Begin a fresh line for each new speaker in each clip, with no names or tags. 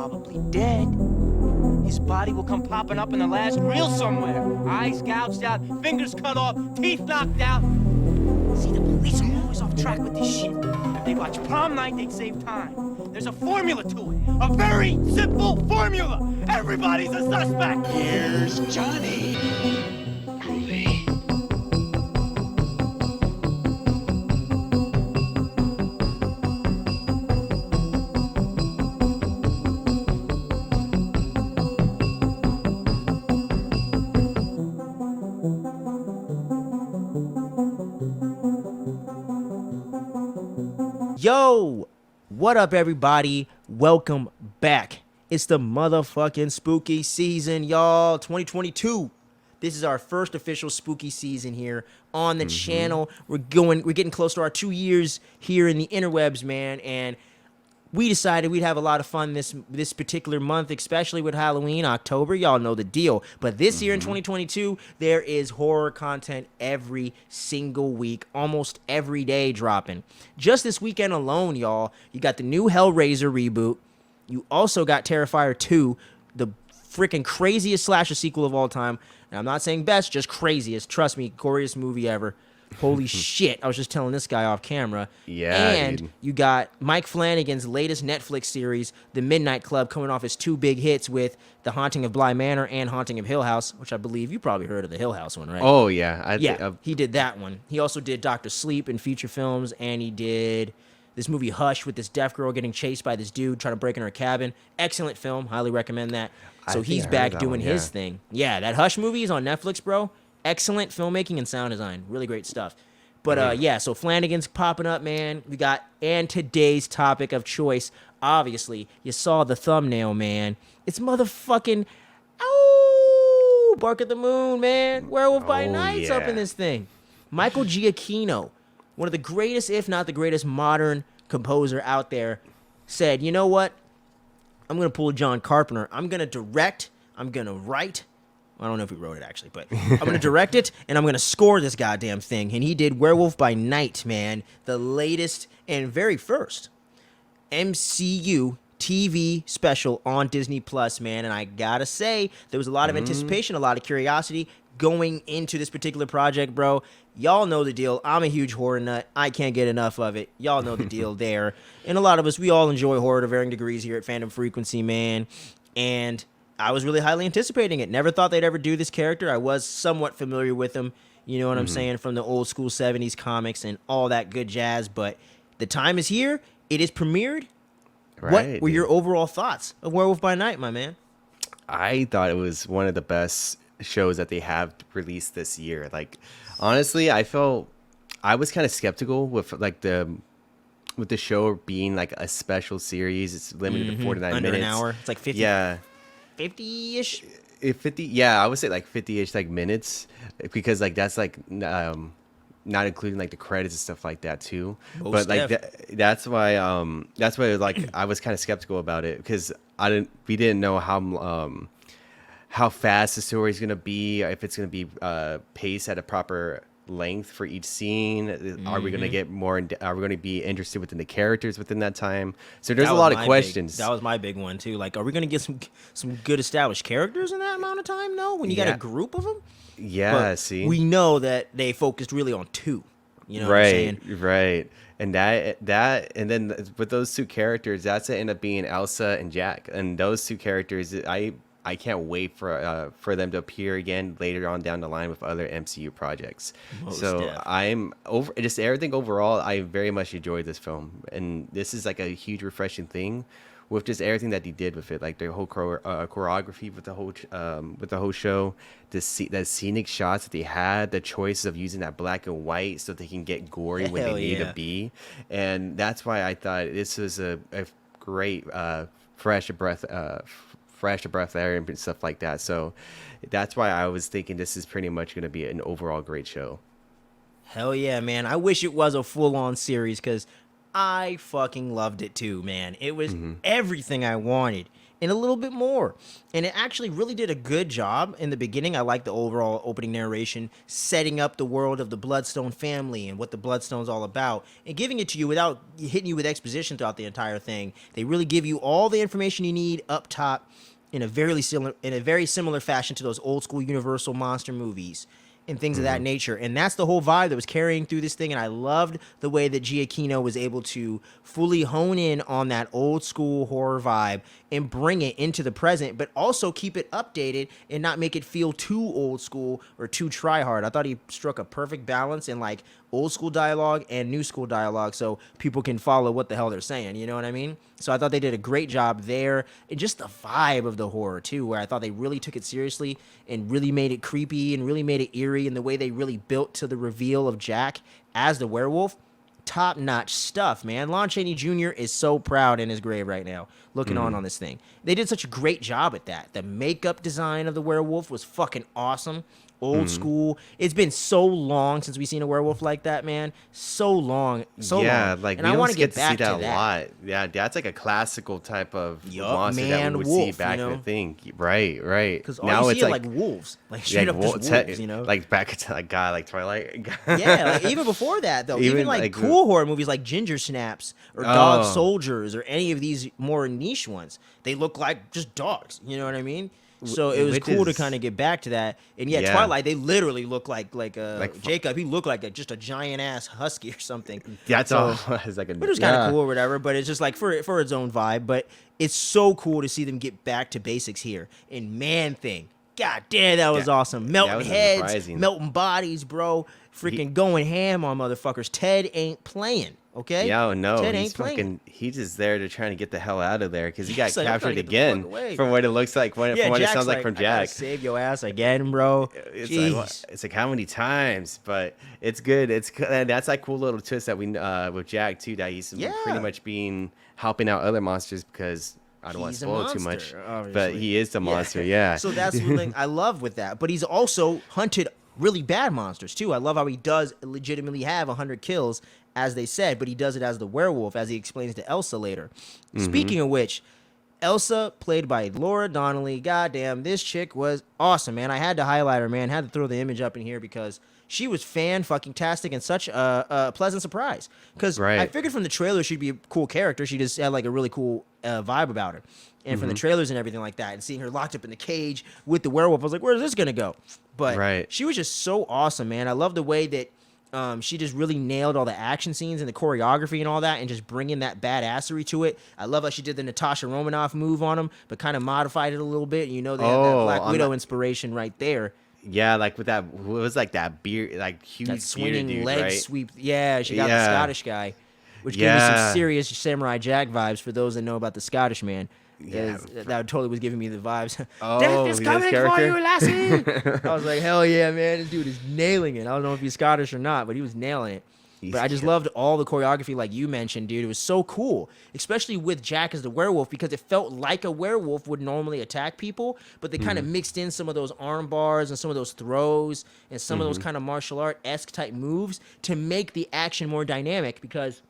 probably dead. His body will come popping up in the last reel somewhere. Eyes gouged out, fingers cut off, teeth knocked out. See, the police are always off track with this shit. If they watch prom night, they'd save time. There's a formula to it. A very simple formula. Everybody's a suspect.
Here's Johnny. Groovy.
Yo, what up, everybody? Welcome back. It's the motherfucking spooky season, y'all. 2022. This is our first official spooky season here on the channel. We're getting close to our 2 years here in the interwebs, man, and we decided we'd have a lot of fun this particular month, especially with Halloween, October. Y'all know the deal. But this year in 2022, there is horror content every single week, almost every day dropping. Just this weekend alone, y'all, you got the new Hellraiser reboot. You also got Terrifier 2, the freaking craziest slasher sequel of all time. And I'm not saying best, just craziest. Trust me, goriest movie ever. Holy shit. I was just telling this guy off camera.
Yeah,
and
dude.
You got Mike Flanagan's latest Netflix series, The Midnight Club, coming off his two big hits with The Haunting of Bly Manor and Haunting of Hill House, which I believe you probably heard of the Hill House one, right?
Oh, yeah.
He did that one. He also did Dr. Sleep in feature films, and he did this movie Hush with this deaf girl getting chased by this dude trying to break in her cabin. Excellent film. Highly recommend that. So
think
he's
I heard
back
that
doing
one,
his
yeah.
thing. Yeah, that Hush movie is on Netflix, bro. Excellent filmmaking and sound design. Really great stuff. But yeah, so Flanagan's popping up, man. We got, and today's topic of choice, obviously, you saw the thumbnail, man. It's motherfucking, oh, Bark at the Moon, man. Werewolf by
Oh,
Night's up in
yeah.
this thing. Michael Giacchino, one of the greatest, if not the greatest, modern composer out there, said, you know what? I'm going to pull a John Carpenter. I'm going to direct. I'm going to write. I don't know if he wrote it, actually, but I'm going to direct it, and I'm going to score this goddamn thing. And he did Werewolf by Night, man. The latest and very first MCU TV special on Disney Plus, man. And I got to say, there was a lot of anticipation, a lot of curiosity going into this particular project, bro. Y'all know the deal. I'm a huge horror nut. I can't get enough of it. Y'all know the deal there. And a lot of us, we all enjoy horror to varying degrees here at Fandom Frequency, man. And I was really highly anticipating it. Never thought they'd ever do this character. I was somewhat familiar with him, you know what I'm saying, from the old school 70s comics and all that good jazz. But the time is here. It is premiered.
Right,
What were your overall thoughts of Werewolf by Night, my man?
I thought it was one of the best shows that they have released this year. Like, honestly, I was kind of skeptical with with the show being like a special series. It's limited to 49
Under
minutes.
an hour. It's like 50,
Yeah.
50-ish.
50, yeah, I would say like 50-ish like minutes, because like that's like not including like the credits and stuff like that too.
Most
But like
def.
that's why like I was kind of skeptical about it, because we didn't know how fast the story is gonna be, if it's gonna be paced at a proper length for each scene. Are we gonna get more? Are we gonna be interested within the characters within that time? So there's
That
a
was
lot of
my
questions.
That was my big one too. Like, are we gonna get some good established characters in that amount of time? No, when you got
Yeah.
a group of them.
Yeah,
But
see,
we know that they focused really on two. You know what I'm
right,
saying?
right, and and then with those two characters, that's to end up being Elsa and Jack, and those two characters, I can't wait for them to appear again later on down the line with other MCU projects.
Most
So
def.
I'm over just everything overall. I very much enjoyed this film, and this is like a huge refreshing thing with just everything that they did with it, like the whole choreography with the whole show, the scenic shots that they had, the choice of using that black and white so they can get gory when
Hell
they need
yeah.
to be, and that's why I thought this was a great fresh breath air and stuff like that. So that's why I was thinking this is pretty much going to be an overall great show.
Hell yeah, man. I wish it was a full-on series because I fucking loved it too, man. It was everything I wanted and a little bit more. And it actually really did a good job in the beginning. I like the overall opening narration, setting up the world of the Bloodstone family and what the Bloodstone's all about, and giving it to you without hitting you with exposition throughout the entire thing. They really give you all the information you need up top in a very similar fashion to those old school Universal monster movies and things of that nature. And that's the whole vibe that was carrying through this thing. And I loved the way that Giacchino was able to fully hone in on that old school horror vibe and bring it into the present, but also keep it updated and not make it feel too old school or too try hard. I thought he struck a perfect balance in like old school dialogue and new school dialogue so people can follow what the hell they're saying. You know what I mean? So I thought they did a great job there. And just the vibe of the horror too, where I thought they really took it seriously and really made it creepy and really made it eerie, and the way they really built to the reveal of Jack as the werewolf. Top-notch stuff, man. Lon Chaney Jr. is so proud in his grave right now, looking on this thing. They did such a great job at that. The makeup design of the werewolf was fucking awesome. Old school. It's been so long since we've seen a werewolf like that, man. So long.
Yeah, like
and
we
I
don't
want to
get
get
to
back
see that
to
a
that.
lot. Yeah, that's like a classical type of
Yup,
monster that
man,
we would
wolf,
see back
you
in
know?
the thing. Right.
Because all
Now
you
it's
see are like wolves. Like straight up just wolves, you know?
Like back to like guy like Twilight.
Yeah, like even before that though, even like cool horror movies like Ginger Snaps or Dog Soldiers or any of these more niche ones, they look like just dogs. You know what I mean? So it was cool to kind of get back to that. And yeah, Twilight, they literally look like Jacob. He looked like just a giant ass husky or something.
That's all. It's like a.
But it was kind of cool or whatever. But it's just like for its own vibe. But it's so cool to see them get back to basics here. And Man Thing, god damn, that was awesome. Melting
was
heads,
surprising.
melting bodies, bro. Freaking going ham on motherfuckers. Ted ain't playing. Okay.
Yeah, no,
Ted
he's
ain't playing.
fucking. He's just there to trying to get the hell out of there because he got
He's like, I'm trying
captured
to get the fuck
again
away.
from what it looks like. From what it
Jack's
sounds like from
I gotta
Jack.
save your ass again, bro.
It's
Jeez.
like, it's like how many times, but it's good. And that's like cool little twist that we with Jack too. That he's pretty much being helping out other monsters because I don't want to
He's a
spoil too much,
monster, obviously.
but he is the monster. Yeah.
So that's one thing I love with that. But he's also hunted really bad monsters too. I love how he does legitimately have 100 kills, as they said, but he does it as the werewolf, as he explains to Elsa later. Speaking of which, Elsa, played by Laura Donnelly, goddamn, this chick was awesome, man. I had to highlight her, man. Had to throw the image up in here because she was fan-fucking-tastic and such a pleasant surprise. Because I figured from the trailer she'd be a cool character. She just had like a really cool vibe about her. And from the trailers and everything like that, and seeing her locked up in the cage with the werewolf, I was like, where's this going to go? But she was just so awesome, man. I love the way that she just really nailed all the action scenes and the choreography and all that, and just bringing that badassery to it. I love how she did the Natasha Romanoff move on him, but kind of modified it a little bit. You know, they had that Black Widow inspiration right there.
Yeah, like with that, what was like that beard, like huge
That swinging
beard dude,
leg
right?
sweep. Yeah, she got the Scottish guy, which gave me some serious Samurai Jack vibes for those that know about the Scottish man. Yeah, that totally was giving me the vibes.
Oh,
Death is coming for you, lassie.
I
I was like, hell yeah, man, this dude is nailing it. I don't know if he's Scottish or not, but he was nailing it. But I just loved all the choreography, like you mentioned, dude. It was so cool, especially with Jack as the werewolf, because it felt like a werewolf would normally attack people, but they kind of mixed in some of those arm bars and some of those throws and some of those kind of martial art-esque type moves to make the action more dynamic because...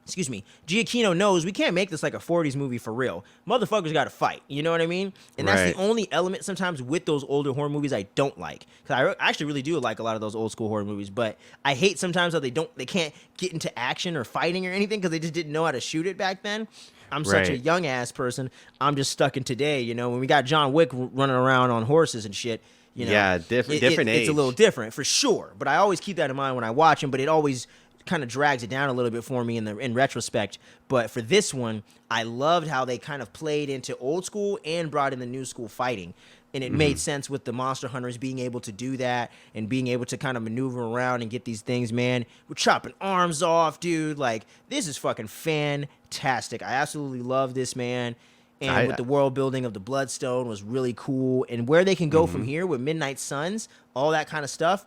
Excuse me, Giacchino knows we can't make this like a 40s movie for real. Motherfuckers got to fight, you know what I mean? And that's the only element sometimes with those older horror movies I don't like. Because I actually really do like a lot of those old school horror movies, but I hate sometimes how they can't get into action or fighting or anything because they just didn't know how to shoot it back then. I'm such a young ass person. I'm just stuck in today, you know, when we got John Wick running around on horses and shit. You know,
yeah, different age.
It's a little different for sure, but I always keep that in mind when I watch them, but it always kind of drags it down a little bit for me in retrospect. But for this one, I loved how they kind of played into old school and brought in the new school fighting. And it made sense with the monster hunters being able to do that and being able to kind of maneuver around and get these things, man. We're chopping arms off, dude. Like, this is fucking fantastic. I absolutely love this, man. And with the world building of the Bloodstone was really cool. And where they can go from here with Midnight Suns, all that kind of stuff.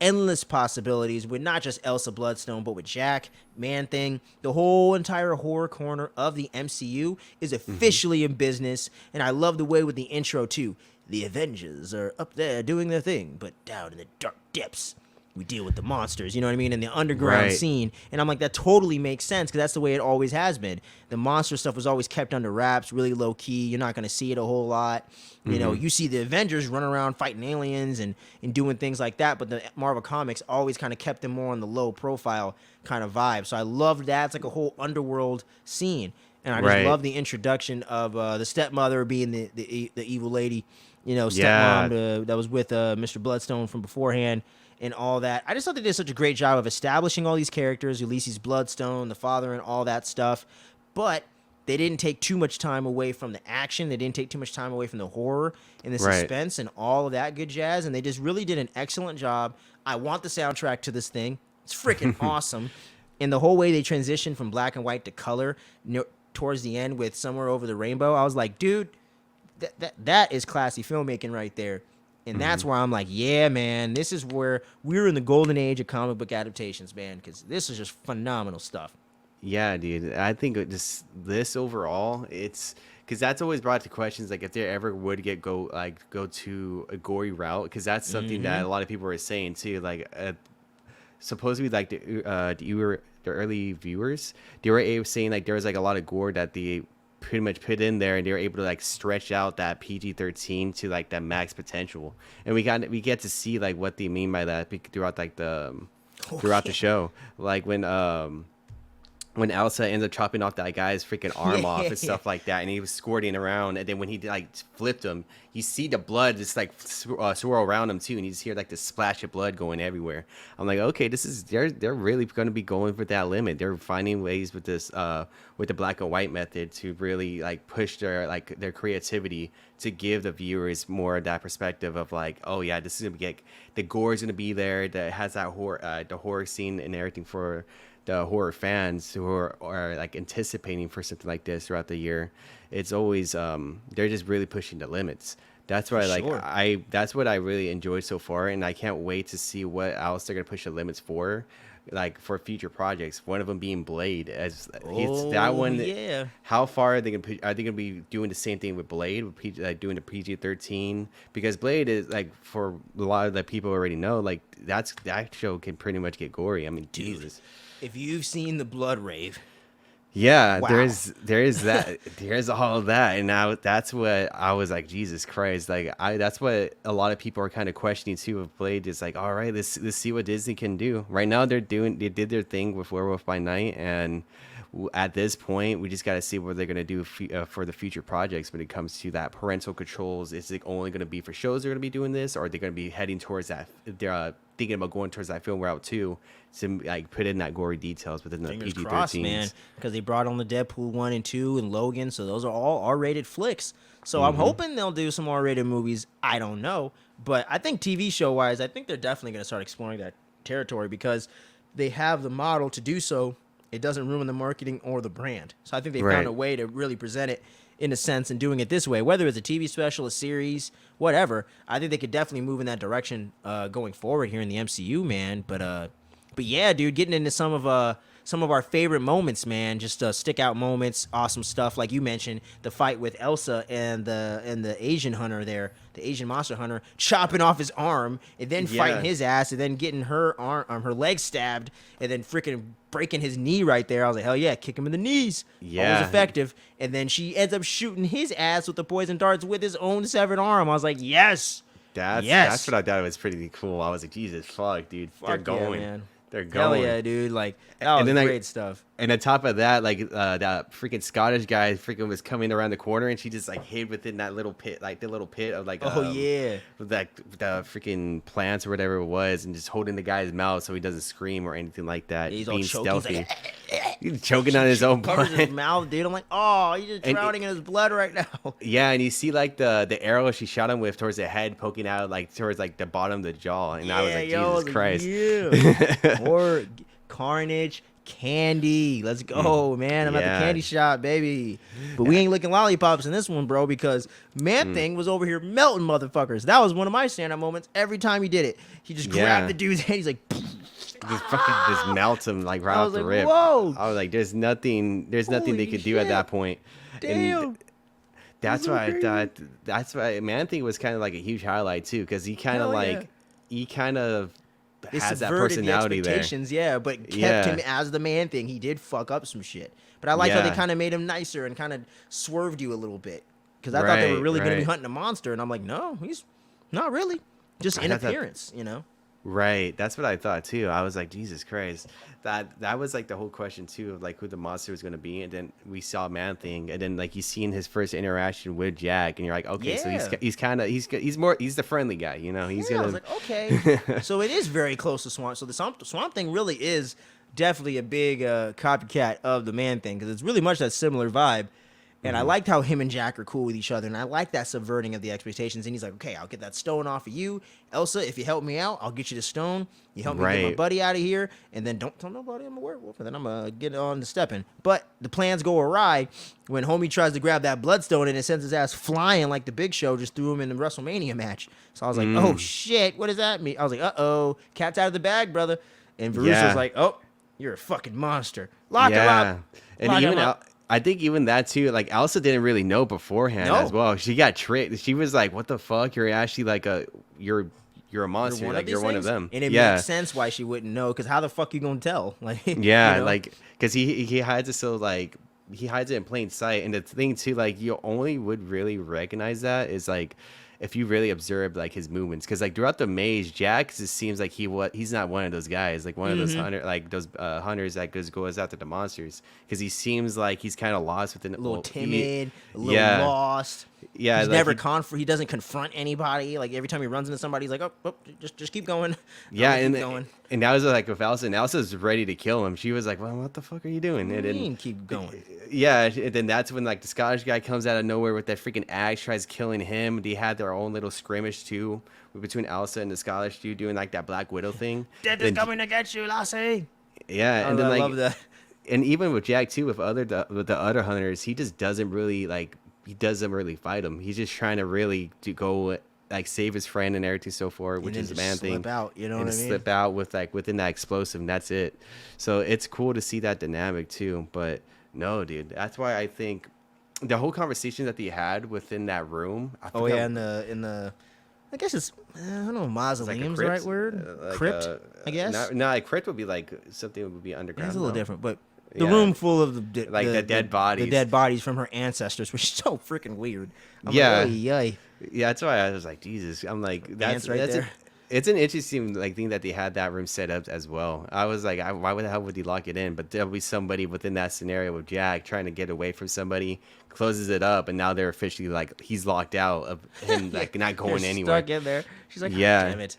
Endless possibilities with not just Elsa Bloodstone, but with Jack, Man-Thing. The whole entire horror corner of the MCU is officially in business, and I love the way with the intro, too. The Avengers are up there doing their thing, but down in the dark depths, we deal with the monsters, you know what I mean, in the underground
Right.
scene. And I'm like, that totally makes sense because that's the way it always has been. The monster stuff was always kept under wraps, really low key. You're not going to see it a whole lot. You know, you see the Avengers running around fighting aliens and doing things like that, but the Marvel Comics always kind of kept them more on the low profile kind of vibe. So I loved that. It's like a whole underworld scene. And I just
Right.
love the introduction of the stepmother being the evil lady, you know,
Yeah.
stepmom that was with Mr. Bloodstone from beforehand and all that. I just thought they did such a great job of establishing all these characters, Ulysses Bloodstone, the father, and all that stuff. But they didn't take too much time away from the action. They didn't take too much time away from the horror and the
Right.
suspense and all of that good jazz. And they just really did an excellent job. I want the soundtrack to this thing. It's freaking awesome. And the whole way they transitioned from black and white to color towards the end with Somewhere Over the Rainbow, I was like, dude, that is classy filmmaking right there. And that's where I'm like, yeah, man, this is where we're in the golden age of comic book adaptations, man, because this is just phenomenal stuff.
Yeah, dude. I think this overall, it's because that's always brought to questions like if they ever would go to a gory route, because that's something that a lot of people were saying too. Like supposedly, like the early viewers, they were saying like there was like a lot of gore that they pretty much put in there, and they were able to like stretch out that PG-13 to like that max potential, and we get to see like what they mean by that throughout like the the show, like when Elsa ends up chopping off that guy's freaking arm off and stuff like that, and he was squirting around, and then when he like flipped him, you see the blood just like swirl around him too, and you just hear like the splash of blood going everywhere. I'm like, okay, they're really going to be going for that limit. They're finding ways with this with the black and white method to really like push their creativity to give the viewers more of that perspective of like, oh yeah, this is gonna be like the gore is gonna be there, that has that horror the horror scene and everything for the horror fans who are like anticipating for something like this throughout the year. It's always they're just really pushing the limits. That's why that's what I really enjoyed so far, and I can't wait to see what else they're gonna push the limits for, like for future projects. One of them being Blade, as it's that one.
Yeah.
How far are they gonna be doing the same thing with Blade, like doing the PG-13? Because Blade is like, for a lot of the people already know, like that show can pretty much get gory. I mean, Jesus.
If you've seen the Blood Rave,
Yeah,
wow.
there is that, there's all of that, and now that's what I was like, Jesus Christ, like that's what a lot of people are kind of questioning too with Blade. Is like, all right, let's see what Disney can do. Right now, they did their thing with Werewolf by Night, and at this point, we just got to see what they're gonna do for the future projects when it comes to that parental controls. Is it only gonna be for shows they're gonna be doing this, or are they gonna be heading towards that? They're thinking about going towards that film route too, to like put in that gory details within the
fingers
PG-13s.
crossed, man, because they brought on the Deadpool 1 and 2 and Logan, so those are all R-rated flicks. So I'm hoping they'll do some R-rated movies. I don't know, but I think TV show-wise, I think they're definitely going to start exploring that territory because they have the model to do so. It doesn't ruin the marketing or the brand. So I think they found a way to really present it in a sense and doing it this way, whether it's a TV special, a series, whatever. I think they could definitely move in that direction going forward here in the MCU, man. But yeah, dude, getting into some of our favorite moments, man, just stick out moments, awesome stuff. Like you mentioned, the fight with Elsa and the Asian hunter there, the Asian monster hunter, chopping off his arm and then fighting his ass and then getting her her leg stabbed and then freaking breaking his knee right there. I was like, hell yeah, kick him in the knees.
Yeah.
Always effective. And then she ends up shooting his ass with the poison darts with his own severed arm. I was like, yes.
That's what I thought was pretty cool. I was like, Jesus, fuck, dude, they're
Fuck
going.
yeah, man.
They're going.
Hell yeah, dude. Like, that was great stuff.
And on top of that, like that freaking Scottish guy freaking was coming around the corner, and she just like hid within that little pit, like the little pit of like with like the freaking plants or whatever it was, and just holding the guy's mouth so he doesn't scream or anything like that.
He's
being
all choking.
stealthy. He's choking on his own
Covers
blood.
his mouth, dude. I'm like, oh, he's just drowning in his blood right now.
Yeah, and you see like the arrow she shot him with towards the head, poking out like towards like the bottom of the jaw, and I was like, Jesus Christ.
Yeah. Or Carnage, candy. Let's go, man. I'm at the candy shop, baby. But we ain't licking lollipops in this one, bro, because Man-Thing was over here melting motherfuckers. That was one of my stand-up moments. Every time he did it, he just grabbed the dude's head. He's like,
just fucking just melts him like right off the rip.
Whoa.
I was like, there's nothing they could do at that point.
Damn.
And that's why I thought. That's why Man-Thing was kind of like a huge highlight too, because he kind of
They
has that
subverted
personality
the
there.
expectations, yeah, but kept
Yeah.
him as the man thing. He did fuck up some shit. But I like how they
Yeah.
kind of made him nicer and kind of swerved you a little bit. Because I thought they were really going to be hunting a monster. And I'm like, no, he's not really. Just in
thought that-
appearance, you know?
Right, that's what I thought too. I was like, Jesus Christ, that was like the whole question too of like who the monster was going to be, and then we saw Man Thing, and then like you seen his first interaction with Jack, and you're like, okay, so
Yeah.
he's the friendly guy, you know? He's
Yeah, I
gonna
was like, okay. So it is very close to Swamp. So the Swamp Thing really is definitely a big copycat of the Man Thing because it's really much that similar vibe. And I liked how him and Jack are cool with each other, and I like that subverting of the expectations. And he's like, okay, I'll get that stone off of you. Elsa, if you help me out, I'll get you the stone. You help me get my
Right.
buddy out of here, and then don't tell nobody I'm a werewolf, and then I'm going to get on to stepping. But the plans go awry when homie tries to grab that bloodstone, and it sends his ass flying like the Big Show just threw him in the WrestleMania match. So I was like, oh, shit, what does that mean? I was like, uh-oh, cat's out of the bag, brother. And Veruso's
Yeah.
like, oh, you're a fucking monster. Lock him up.
And
Lock him
even
up.
I think even that too, like Elsa didn't really know beforehand
No.
as well. She got tricked. She was like, "What the fuck? You're actually like you're a monster. Like you're one of them."
And it
yeah.
makes sense why she wouldn't know, because how the fuck you gonna tell? Like,
Yeah,
you know?
like because he hides it so like he hides it in plain sight, and the thing too, like you only would really recognize that is like if you really observe like his movements, because like throughout the maze, Jack just seems like he's not one of those guys, like one of those hunters that goes after the monsters, because he seems like he's kind of lost within
a little
well,
timid, a little
yeah.
lost.
Yeah,
he's
like
never he doesn't confront anybody. Like every time he runs into somebody, he's like, oh just keep going.
Yeah,
keep
and
going.
and that was like with Elsa, and Elsa's ready to kill him. She was like, "Well, what the fuck are you doing?"
What
And
do you
then
mean keep going?
yeah, and then that's when like the Scottish guy comes out of nowhere with that freaking axe, tries killing him. They had their own little skirmish too between Elsa and the Scottish dude doing like that Black Widow thing.
Death is coming to get you, Lassie.
Yeah, and then
I
like,
love that.
and even with Jack too, with the other hunters, he just doesn't really fight him. He's just trying to really go like save his friend and everything so forth, which
then
is the
just
Man Thing.
slip out, you know
and
what I mean?
slip out with like within that explosive, and that's it. So it's cool to see that dynamic too. But no, dude, that's why I think the whole conversation that they had within that room. I
Oh
forgot-
yeah, in the I guess it's I don't know,
it's
mausoleum's the right
crypt?
word.
Like
Crypt,
a-
I guess.
No, like crypt would be like something that would be underground.
It's a little
no?
different, but the
Yeah.
room full of the
dead bodies.
the dead bodies from her ancestors, which is so freaking weird. I'm
Yeah.
like, yay.
Yeah, that's why I was like, Jesus. I'm like,
Ants right there.
It's an interesting like thing that they had that room set up as well. I was like, why the hell would he lock it in? But there'll be somebody within that scenario with Jack trying to get away from somebody, closes it up, and now they're officially like he's locked out of him like not going
They're
anywhere.
Stuck in there. She's like,
Yeah.
damn it.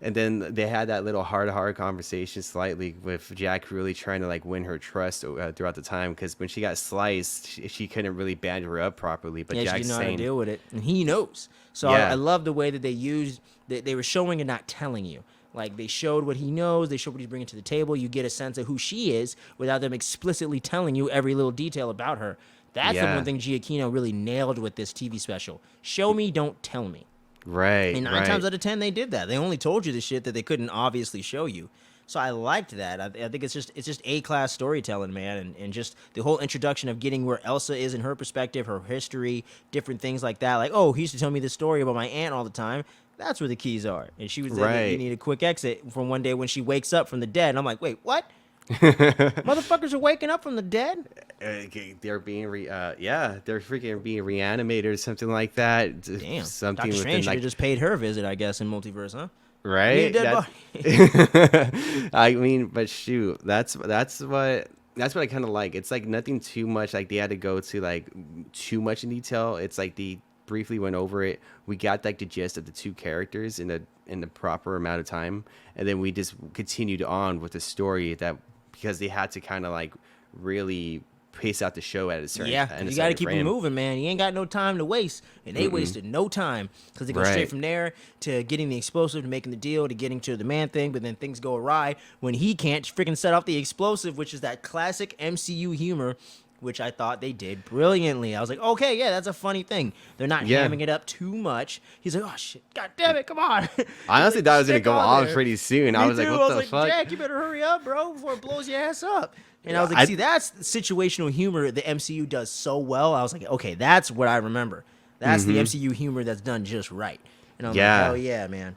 And then they had that little heart-to-heart conversation slightly with Jack really trying to like win her trust throughout the time, because when she got sliced, she couldn't really band her up properly. But
Yeah, she
Jack's
didn't know how to
saying,
deal with it, and he knows. So
Yeah.
I love the way that they used. They were showing and not telling you. Like they showed what he knows. They showed what he's bringing to the table. You get a sense of who she is without them explicitly telling you every little detail about her. That's the
Yeah.
one thing Giacchino really nailed with this TV special. Show me, don't tell me.
right,
And 9
right.
times out of 10, they did that. They only told you the shit that they couldn't obviously show you. So I liked that. I think it's just A-class storytelling, man, and just the whole introduction of getting where Elsa is in her perspective, her history, different things like that. Like, oh, he used to tell me this story about my aunt all the time. That's where the keys are. And she was
Right.
you need a quick exit from one day when she wakes up from the dead. And I'm like, wait, what? Motherfuckers are waking up from the dead?
They're being they're freaking being reanimated or something like that.
Damn.
Something
Doctor
within
Strange should
like
have just paid her a visit, I guess, in Multiverse, huh?
right.
Need a dead
That's- I mean, but shoot, that's what I kind of like. It's like nothing too much. Like they had to go to like too much in detail. It's like they briefly went over it. We got like the gist of the two characters in the proper amount of time, and then we just continued on with the story that because they had to kind of like really pace out the show at a certain
Yeah,
at a
you got to
certain
keep it
frame.
moving, man. You ain't got no time to waste, and they wasted no time because they go straight
Right.
from there to getting the explosive, to making the deal, to getting to the Man Thing. But then things go awry when he can't freaking set off the explosive, which is that classic MCU humor, which I thought they did brilliantly. I was like, okay, yeah, that's a funny thing. They're not
Yeah.
hamming it up too much. He's like, oh shit, god damn it, come on.
I honestly thought it was gonna
Stick
go
on
off
there.
pretty soon.
Me
I was
too.
like, what the fuck?
Jack, you better hurry up, bro, before it blows your ass up. And I was like,
I-
see, that's situational humor the MCU does so well. I was like, okay, that's what I remember. That's the MCU humor that's done just right. And I'm
Yeah.
like, hell yeah, man.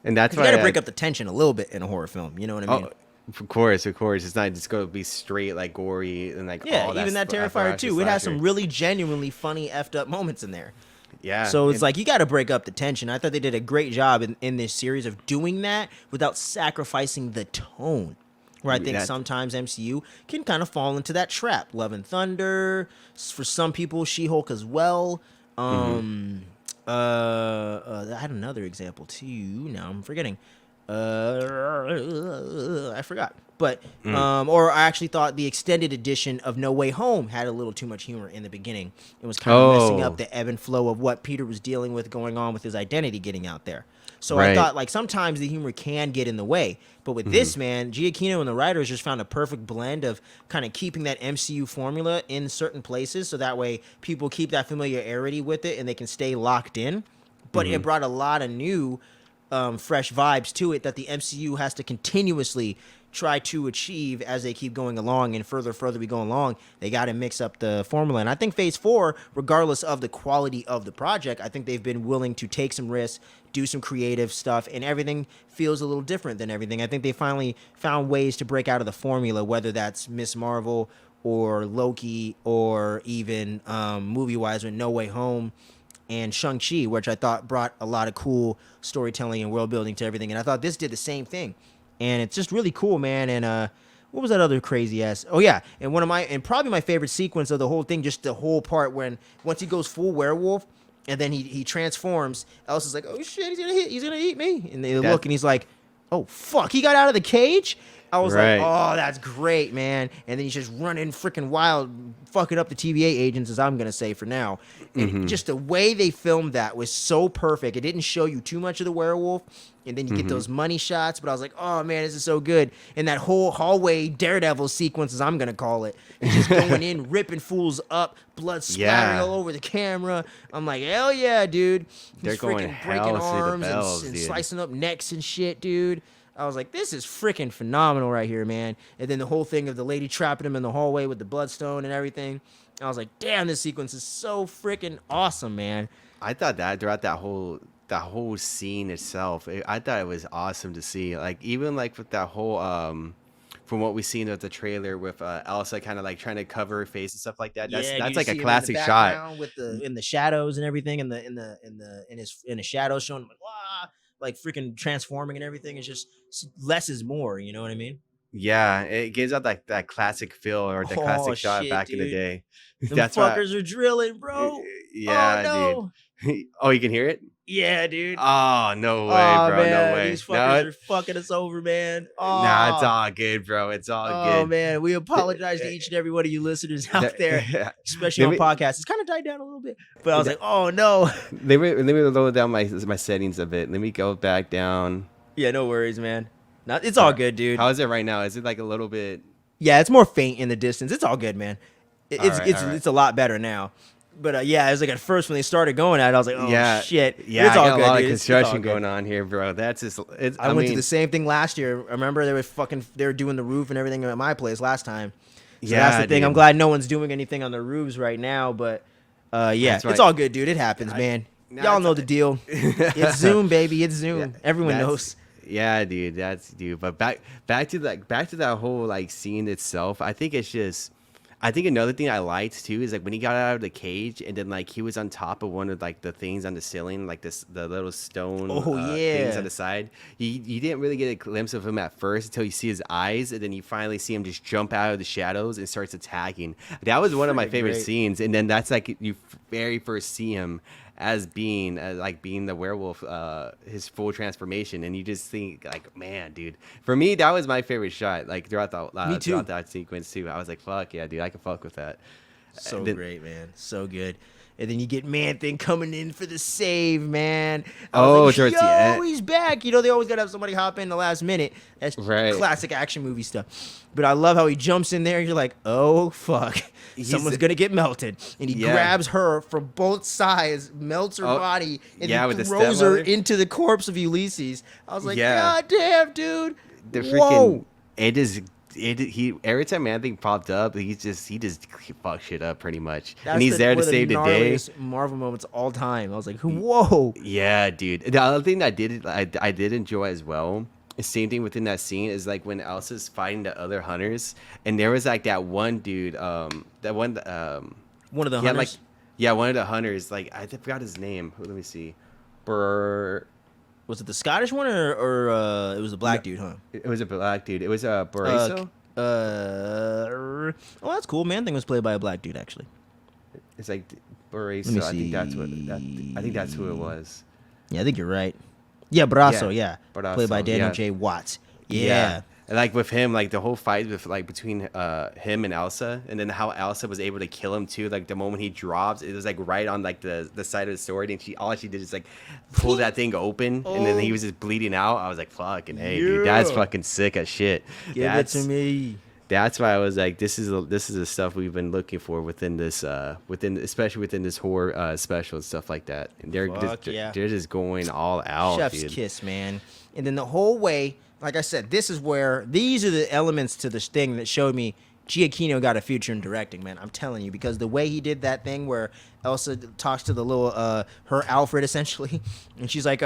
And that's
You
why
got to break up the tension a little bit in a horror film. You know what I mean?
Oh, of course. It's not just going to be straight like gory and like
Yeah,
all that
even that
stuff,
Terrifier
slasher,
2, it has some
slasher.
really genuinely funny effed up moments in there.
Yeah.
So it's
and-
like you got to break up the tension. I thought they did a great job in this series of doing that without sacrificing the tone. Where I think
That-
sometimes MCU can kind of fall into that trap. Love and Thunder, for some people, She-Hulk as well. I had another example too. Now I'm forgetting. I forgot. But or I actually thought the extended edition of No Way Home had a little too much humor in the beginning. It was kind of messing up the ebb and flow of what Peter was dealing with going on with his identity getting out there. So I
Right.
thought like sometimes the humor can get in the way. But with this, man, Giacchino and the writers just found a perfect blend of kind of keeping that MCU formula in certain places so that way people keep that familiarity with it and they can stay locked in. But it brought a lot of new fresh vibes to it that the MCU has to continuously try to achieve as they keep going along, and further we go along, they got to mix up the formula. And I think Phase 4, regardless of the quality of the project, I think they've been willing to take some risks, do some creative stuff, and everything feels a little different than everything. I think they finally found ways to break out of the formula, whether that's Miss Marvel or Loki or even movie-wise with No Way Home and Shang-Chi, which I thought brought a lot of cool storytelling and world building to everything. And I thought this did the same thing. And it's just really cool, man. And what was that other crazy ass? Oh yeah, and probably my favorite sequence of the whole thing, just the whole part when once he goes full werewolf and then he transforms. Elsa's like, oh shit, he's gonna eat me. And they look and he's like, oh fuck, he got out of the cage. I was
Right.
like, oh, that's great, man. And then he's just running freaking wild, fucking up the TVA agents, as I'm going to say for now. And just the way they filmed that was so perfect. It didn't show you too much of the werewolf. And then you get those money shots. But I was like, oh, man, this is so good. And that whole hallway Daredevil sequence, as I'm going to call it, he's just going in, ripping fools up, blood splattering all over the camera. I'm like, hell yeah, dude.
They're
He's
going
freaking
hell
breaking
to the
arms
bells,
and
dude.
slicing up necks and shit, dude. I was like, this is freaking phenomenal right here, man. And then the whole thing of the lady trapping him in the hallway with the bloodstone and everything. I was like, damn, this sequence is so freaking awesome, man.
I thought that throughout that whole scene itself, I thought it was awesome to see. Like even like with that whole from what we've seen of the trailer with Elsa kind of like trying to cover her face and stuff like that. That's like a classic shot.
With in the shadows and everything, in the shadows showing him like, wow, like freaking transforming and everything. It's just less is more. You know what I mean?
Yeah, it gives out like that classic feel or the classic shot
shit,
back in the
dude.
day.
Them
That's why.
fuckers are drilling, bro.
Yeah,
oh, no.
dude. Oh, you can hear it?
Yeah, dude.
Oh, no way,
Oh,
bro.
man,
No way.
these
No,
fuckers are fucking us over, man. Oh,
nah, it's all good, bro. It's all
oh
good.
man, we apologize to each and every one of you listeners out there, especially on podcasts. It's kind of died down a little bit, but I was like, oh no.
Let me lower down my settings a bit. Let me go back down.
Yeah, no worries, man. It's all good, dude.
How is it right now? Is it like a little bit?
Yeah, it's more faint in the distance. It's all good, man. It's
All right.
it's a lot better now. But yeah, it was like at first when they started going at it, I was like, oh
Yeah,
shit.
Yeah,
It's all
I got
good,
a lot
dude.
of
It's all
construction
good.
going on here, bro. That's just.
I went to the same thing last year. I remember they were doing the roof and everything at my place last time. So
Yeah,
that's the thing.
dude.
I'm glad no one's doing anything on the roofs right now, but yeah,
That's right.
it's all good, dude. It happens, man. Y'all
it's
know the deal. It's Zoom, baby. It's Zoom.
Yeah,
Everyone
that's-
knows.
Yeah, dude, But back to that whole like scene itself. I think another thing I liked too is like when he got out of the cage and then like he was on top of one of like the things on the ceiling, like the little stone things on the side. You didn't really get a glimpse of him at first until you see his eyes, and then you finally see him just jump out of the shadows and starts attacking. That was one of my
Pretty
favorite
great.
scenes, and then that's like you very first see him as being the werewolf, his full transformation, and you just think like, man, dude. For me, that was my favorite shot. Like throughout that sequence too, I was like, fuck yeah, dude, I can fuck with that.
So
Then-
great, man. So good. And then you get Man-Thing coming in for the save, man. I
Oh,
was like,
towards the end.
he's back. You know, they always got to have somebody hop in the last minute. That's
Right.
classic action movie stuff. But I love how he jumps in there and you're like, oh, fuck. Someone's going to get melted. And he grabs her from both sides, melts her body, and
with the
throws her
stepmother.
into the corpse of Ulysses. I was like,
Yeah.
God damn, dude.
The
Whoa.
freaking he every time Man-Thing popped up, he just fucked shit up pretty much,
That's
and he's there to
one of
save the day.
gnarliest Marvel moments all time. I was like, whoa.
Yeah, dude. The other thing that I did enjoy as well. The same thing within that scene is like when Elsa's fighting the other hunters, and there was like that one dude, that one,
One of the
he had,
hunters.
one of the hunters. Like I forgot his name. Let me see.
Was it the Scottish one or it was the black dude, huh?
It was a black dude. It was a Baraso.
Oh, that's cool. Man-Thing was played by a black dude, actually.
It's like
Let me
Baraso. I think that's what.
see.
I think that's who it was.
Yeah, I think you're right. Yeah, Brasso, yeah.
Brasso,
Played by Daniel
yeah.
J. Watts. Yeah.
And like with him, like the whole fight with like between him and Elsa, and then how Elsa was able to kill him too. Like the moment he drops, it was like right on like the side of the sword, and all she did is like pull that thing open, and then he was just bleeding out. I was like, "Fucking hey, dude, that's fucking sick as shit."
Give it to me.
That's why I was like, "This is the stuff we've been looking for within this especially within this horror special and stuff like that." And they're they're just going all out,
Chef's
dude.
kiss, man. And then the whole way, like I said, these are the elements to this thing that showed me Giacchino got a future in directing, man. I'm telling you, because the way he did that thing where Elsa talks to the little her Alfred essentially, and she's like,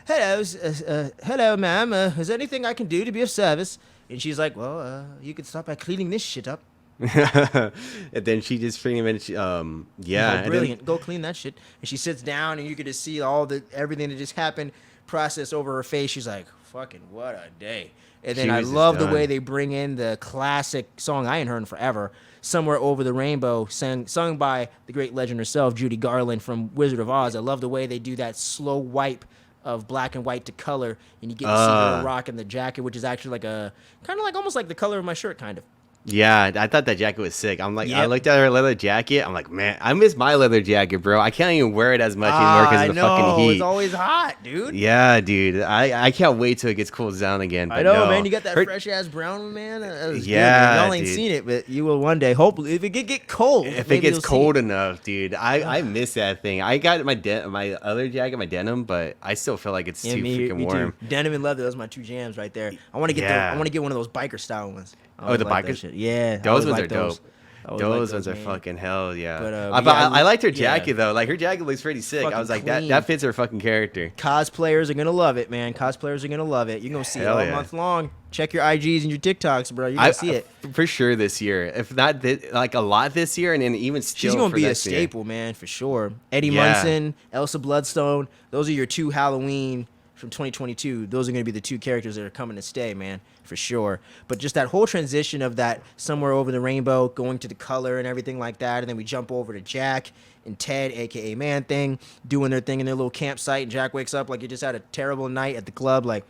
hello, ma'am. Is there anything I can do to be of service? And she's like, well, you could start by cleaning this shit up.
And then she just pretty much,
Brilliant. Go clean that shit. And she sits down, and you get to see everything that just happened process over her face. She's like, fucking what a day. And then I love the way they bring in the classic song I ain't heard in forever, Somewhere Over the Rainbow, sung by the great legend herself, Judy Garland from Wizard of Oz. I love the way they do that slow wipe of black and white to color, and you get to see her rocking the jacket, which is actually like a kind of like almost like the color of my shirt, kind of.
Yeah, I thought that jacket was sick. I'm like, I looked at her leather jacket. I'm like, man, I miss my leather jacket, bro. I can't even wear it as much anymore because of the fucking heat.
It's always hot, dude.
Yeah, dude. I can't wait till it gets cooled down again. But
I know,
no.
man. You got that fresh ass brown one, man. That was
Yeah,
good, man. Y'all ain't
dude.
seen it, but you will one day. Hopefully, if it get cold.
If it
maybe
gets
you'll see
cold
it.
enough, dude, I miss that thing. I got my other jacket, my denim, but I still feel like it's too freaking warm.
Too. Denim and leather, those are my two jams right there. I want to get I want to get one of those biker style ones.
Oh, the bikers?
Shit. Yeah,
Those ones are
those.
dope. Those ones are fucking hell, yeah.
But,
I liked her jacket though. Like her jacket looks pretty sick. I was like,
clean.
that fits her fucking character.
Cosplayers are gonna love it, man. Cosplayers are gonna love it. You're gonna see it all month long. Check your IGs and your TikToks, bro. You're gonna see it
for sure this year. If not, like a lot this year, and then even still,
she's gonna be a staple, man, for sure. Eddie Munson, Elsa Bloodstone. Those are your two Halloween from 2022. Those are gonna be the two characters that are coming to stay, man. For sure. But just that whole transition of that Somewhere Over the Rainbow, going to the color and everything like that, and then we jump over to Jack and Ted, aka Man-Thing, doing their thing in their little campsite, and Jack wakes up like he just had a terrible night at the club, like,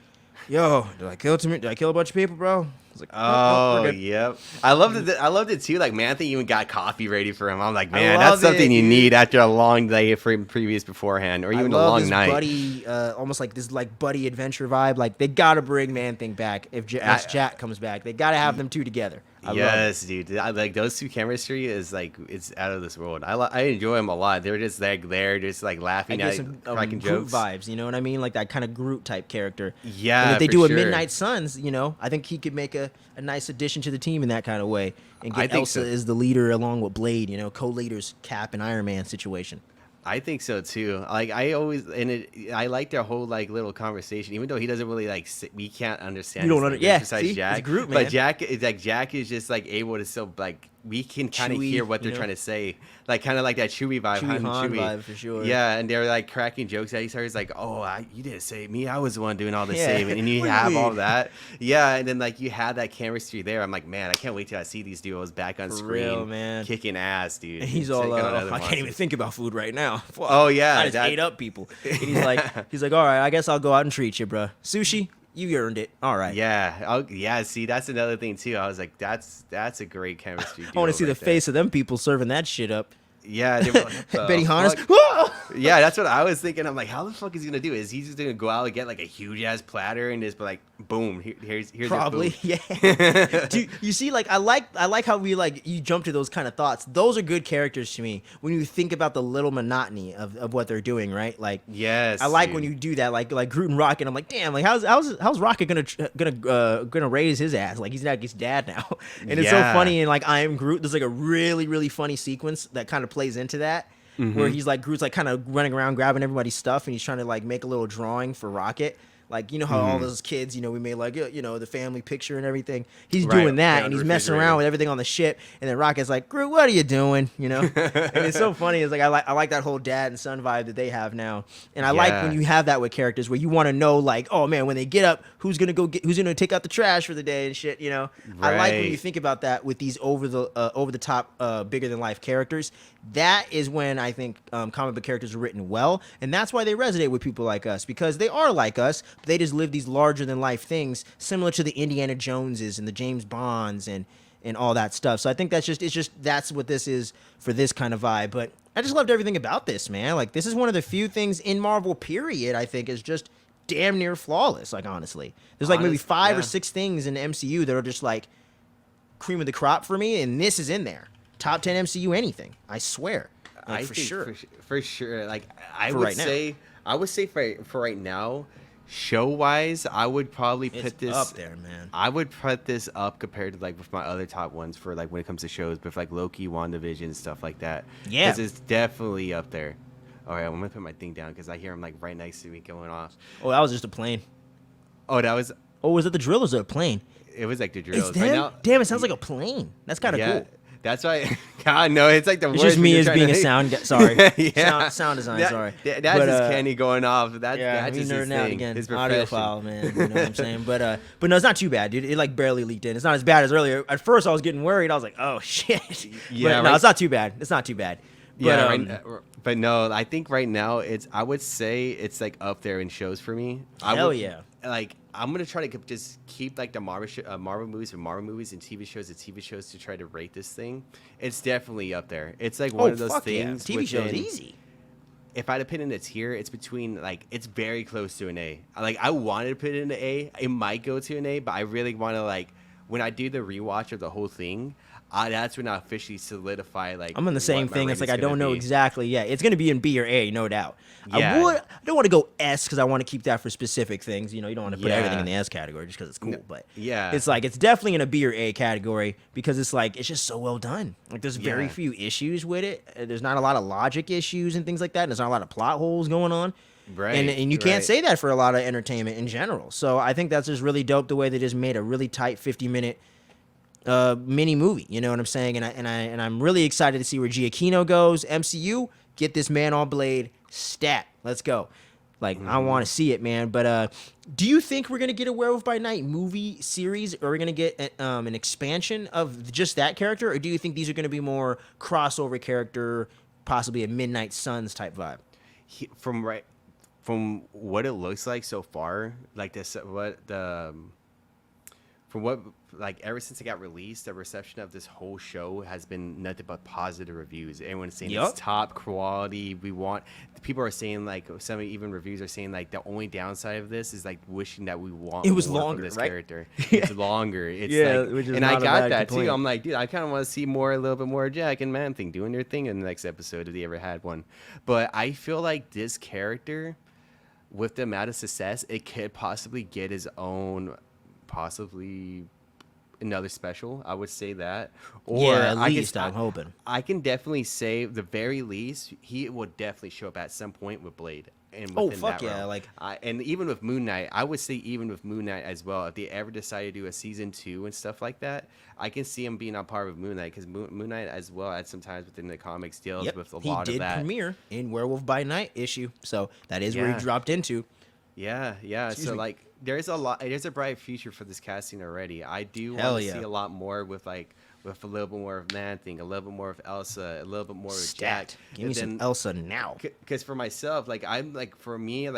yo, did I kill a bunch of people, bro? I was like,
oh, yep. I loved it too. Like Man-Thing even got coffee ready for him. I'm like, man, that's something you need after a long day from previous beforehand, or even a long night.
Buddy, almost like this like buddy adventure vibe. Like they gotta bring Man-Thing back if Jack comes back. They gotta have them two together.
Yes, dude. Like those two chemistry is like it's out of this world. I enjoy them a lot. They're just like there, just like laughing at cracking
Groot
jokes.
Vibes. You know what I mean? Like that kind of Groot type character.
Yeah,
and if they
for
do a
sure.
Midnight Suns, you know, I think he could make a nice addition to the team in that kind of way, and get Elsa as the leader along with Blade. You know, co-leaders Cap and Iron Man situation.
I think so too. Like I like their whole like little conversation, even though he doesn't really like we can't understand.
You don't understand.
Besides
See?
Jack,
it's Groot, man.
But Jack is just like able to still like we can kind of hear what they're trying to say, like kind of like that Chewie vibe,
Han vibe for sure.
Yeah, and they're like cracking jokes at each other. It's like, oh, you didn't save me. I was the one doing all the saving, and you have all that. Yeah, and then like you had that chemistry there. I'm like, man, I can't wait till I see these duos back on screen,
real, man.
kicking ass, dude.
And he's all, I can't even think about food right now. Fuck.
Oh yeah,
I just ate up people. And he's like, all right, I guess I'll go out and treat you, bro. Sushi. You earned it. All right.
Yeah. Yeah. See, that's another thing too. I was like, that's a great chemistry.
I want to see the face of them people serving that shit up.
Yeah. They were like,
Benny Hannes.
Yeah, that's what I was thinking. I'm like, how the fuck is he gonna do? Is he just gonna go out and get like a huge ass platter and just be like, boom, here's
Probably,
your
yeah. Dude, you see, like I like how we like you jump to those kind of thoughts. Those are good characters to me when you think about the little monotony of what they're doing, right? Like,
Yes,
I like
dude.
when you do that, like Groot and Rocket. I'm like, damn, like how's Rocket gonna raise his ass? Like he's not his dad now, and it's so
Yeah.
funny. And like I Am Groot, there's like a really funny sequence that kind of plays into that. Where he's like Groot's like kind of running around grabbing everybody's stuff and he's trying to like make a little drawing for Rocket. Like, you know how all those kids, you know, we made like, you know, the family picture and everything. He's
Right,
doing that
right
and
on
he's
the
messing around
refrigerator.
with everything on the ship. And then Rocket's like, Groot, what are you doing? You know? And it's so funny. It's like, I like that whole dad and son vibe that they have now. And I like when
Yeah.
you have that with characters where you want to know like, oh man, when they get up, who's going to take out the trash for the day and shit, you know? I like when you
Right.
think about that with these over the top, bigger than life characters. That is when I think comic book characters are written well, and that's why they resonate with people like us because they are like us. But they just live these larger than life things, similar to the Indiana Joneses and the James Bonds and all that stuff. So I think that's what this is for this kind of vibe. But I just loved everything about this, man. Like this is one of the few things in Marvel period I think is just damn near flawless. Like honestly, there's like maybe
Honest-
5 or
yeah.
6 things in the MCU that are just like cream of the crop for me, and this is in there. Top 10 MCU anything. I swear. Like,
I
for
think
sure.
for sure. Like I
For
would
right now.
say, for right now, show wise, I would probably
It's
put this
up there, man.
I would put this up compared to like with my other top ones for like when it comes to shows, with like Loki, WandaVision, stuff like that.
Yeah.
'Cause it's definitely up there. All right, I'm gonna put my thing down because I hear him like right next to me going off.
Oh, that was just a plane.
Oh, that was
Oh, was it the drill or was it a plane?
it was like the
It's
drills.
them?
Right now,
Damn, it sounds like a plane. That's kind of
yeah,
cool.
that's why. God, no, it's like the
It's
worst
just
when
me
you're
as
trying
being
to-
a sound guy. Sorry.
Yeah.
Sound design,
That-
sorry.
That's
But,
just Kenny going off. That's
me
just his
nerding out
thing.
again.
His profession.
Audiophile, man. You know what I'm saying? But no, it's not too bad, dude. It like barely leaked in. It's not as bad as earlier. At first, I was getting worried. I was like, oh shit.
Yeah,
But no,
right.
it's not too bad. It's not too bad. But,
Yeah, but no, I think right now I would say it's like up there in shows for me.
Hell yeah.
Like I'm gonna try to just keep like the Marvel movies and Marvel movies and TV shows to try to rate this thing. It's definitely up there. It's like one of those
fuck
things.
Yeah. TV shows
within-
easy.
If I had to put in a tier, it's between like it's very close to an A. Like I wanted to put it in an A. It might go to an A, but I really want to like when I do the rewatch of the whole thing. That's when I officially solidify like.
I'm on the same
what my
thing. It's like
rating's
I don't
gonna
know
be.
exactly. Yeah, it's gonna be in B or A, no doubt.
Yeah.
I don't want to go S because I want to keep that for specific things. You know, you don't want to put everything
Yeah.
in the S category just because it's cool. But
yeah.
it's like it's definitely in a B or A category because it's like it's just so well done. Like there's very
Yeah.
few issues with it. There's not a lot of logic issues and things like that. And there's not a lot of plot holes going on.
Right,
And you can't
right.
say that for a lot of entertainment in general. So I think that's just really dope the way they just made a really tight 50-minute mini movie. You know what I'm saying? And I'm really excited to see where Giacchino goes. MCU, get this man on Blade stat. Let's go. Like I want to see it, man. But do you think we're gonna get a Werewolf by Night movie series, or are we gonna get an expansion of just that character, or do you think these are gonna be more crossover character, possibly a Midnight Suns type vibe?
From what it looks like so far, like this, from what like ever since it got released, the reception of this whole show has been nothing but positive reviews. Everyone's saying
Yup.
it's top quality. People are saying like some even reviews are saying like the only downside of this is like wishing that we want
It was
more
longer,
from this
right?
character. It's longer. It's
Yeah,
like,
which is
and I
not a
got
bad
that
complaint.
too. I'm like, dude, I kind of want to see a little bit more of Jack and Man Thing doing their thing in the next episode if they ever had one. But I feel like this character, with the amount of success, it could possibly get his own, possibly another special. I would say that. Or
Yeah, at
I
least
can,
I'm hoping.
I can definitely say the very least he will definitely show up at some point with Blade. And
Oh,
within
fuck
that
yeah,
realm.
like-
And even with Moon Knight, I would say even with Moon Knight as well, if they ever decide to do a season 2 and stuff like that, I can see him being on par with Moon Knight, because Moon Knight as well at some times within the comics deals
Yep,
with a
he
lot
did
of that.
premiere in Werewolf by Night issue, so that is where
Yeah.
he dropped into.
Yeah.
Excuse
So
me.
like, there's a bright future for this casting already. I do
Hell
want to
yeah.
see a lot more with a little bit more of Man Thing, a little bit more of Elsa, a little bit more of Jack.
Stat. Give me some Elsa now.
Because for myself, like I'm mainly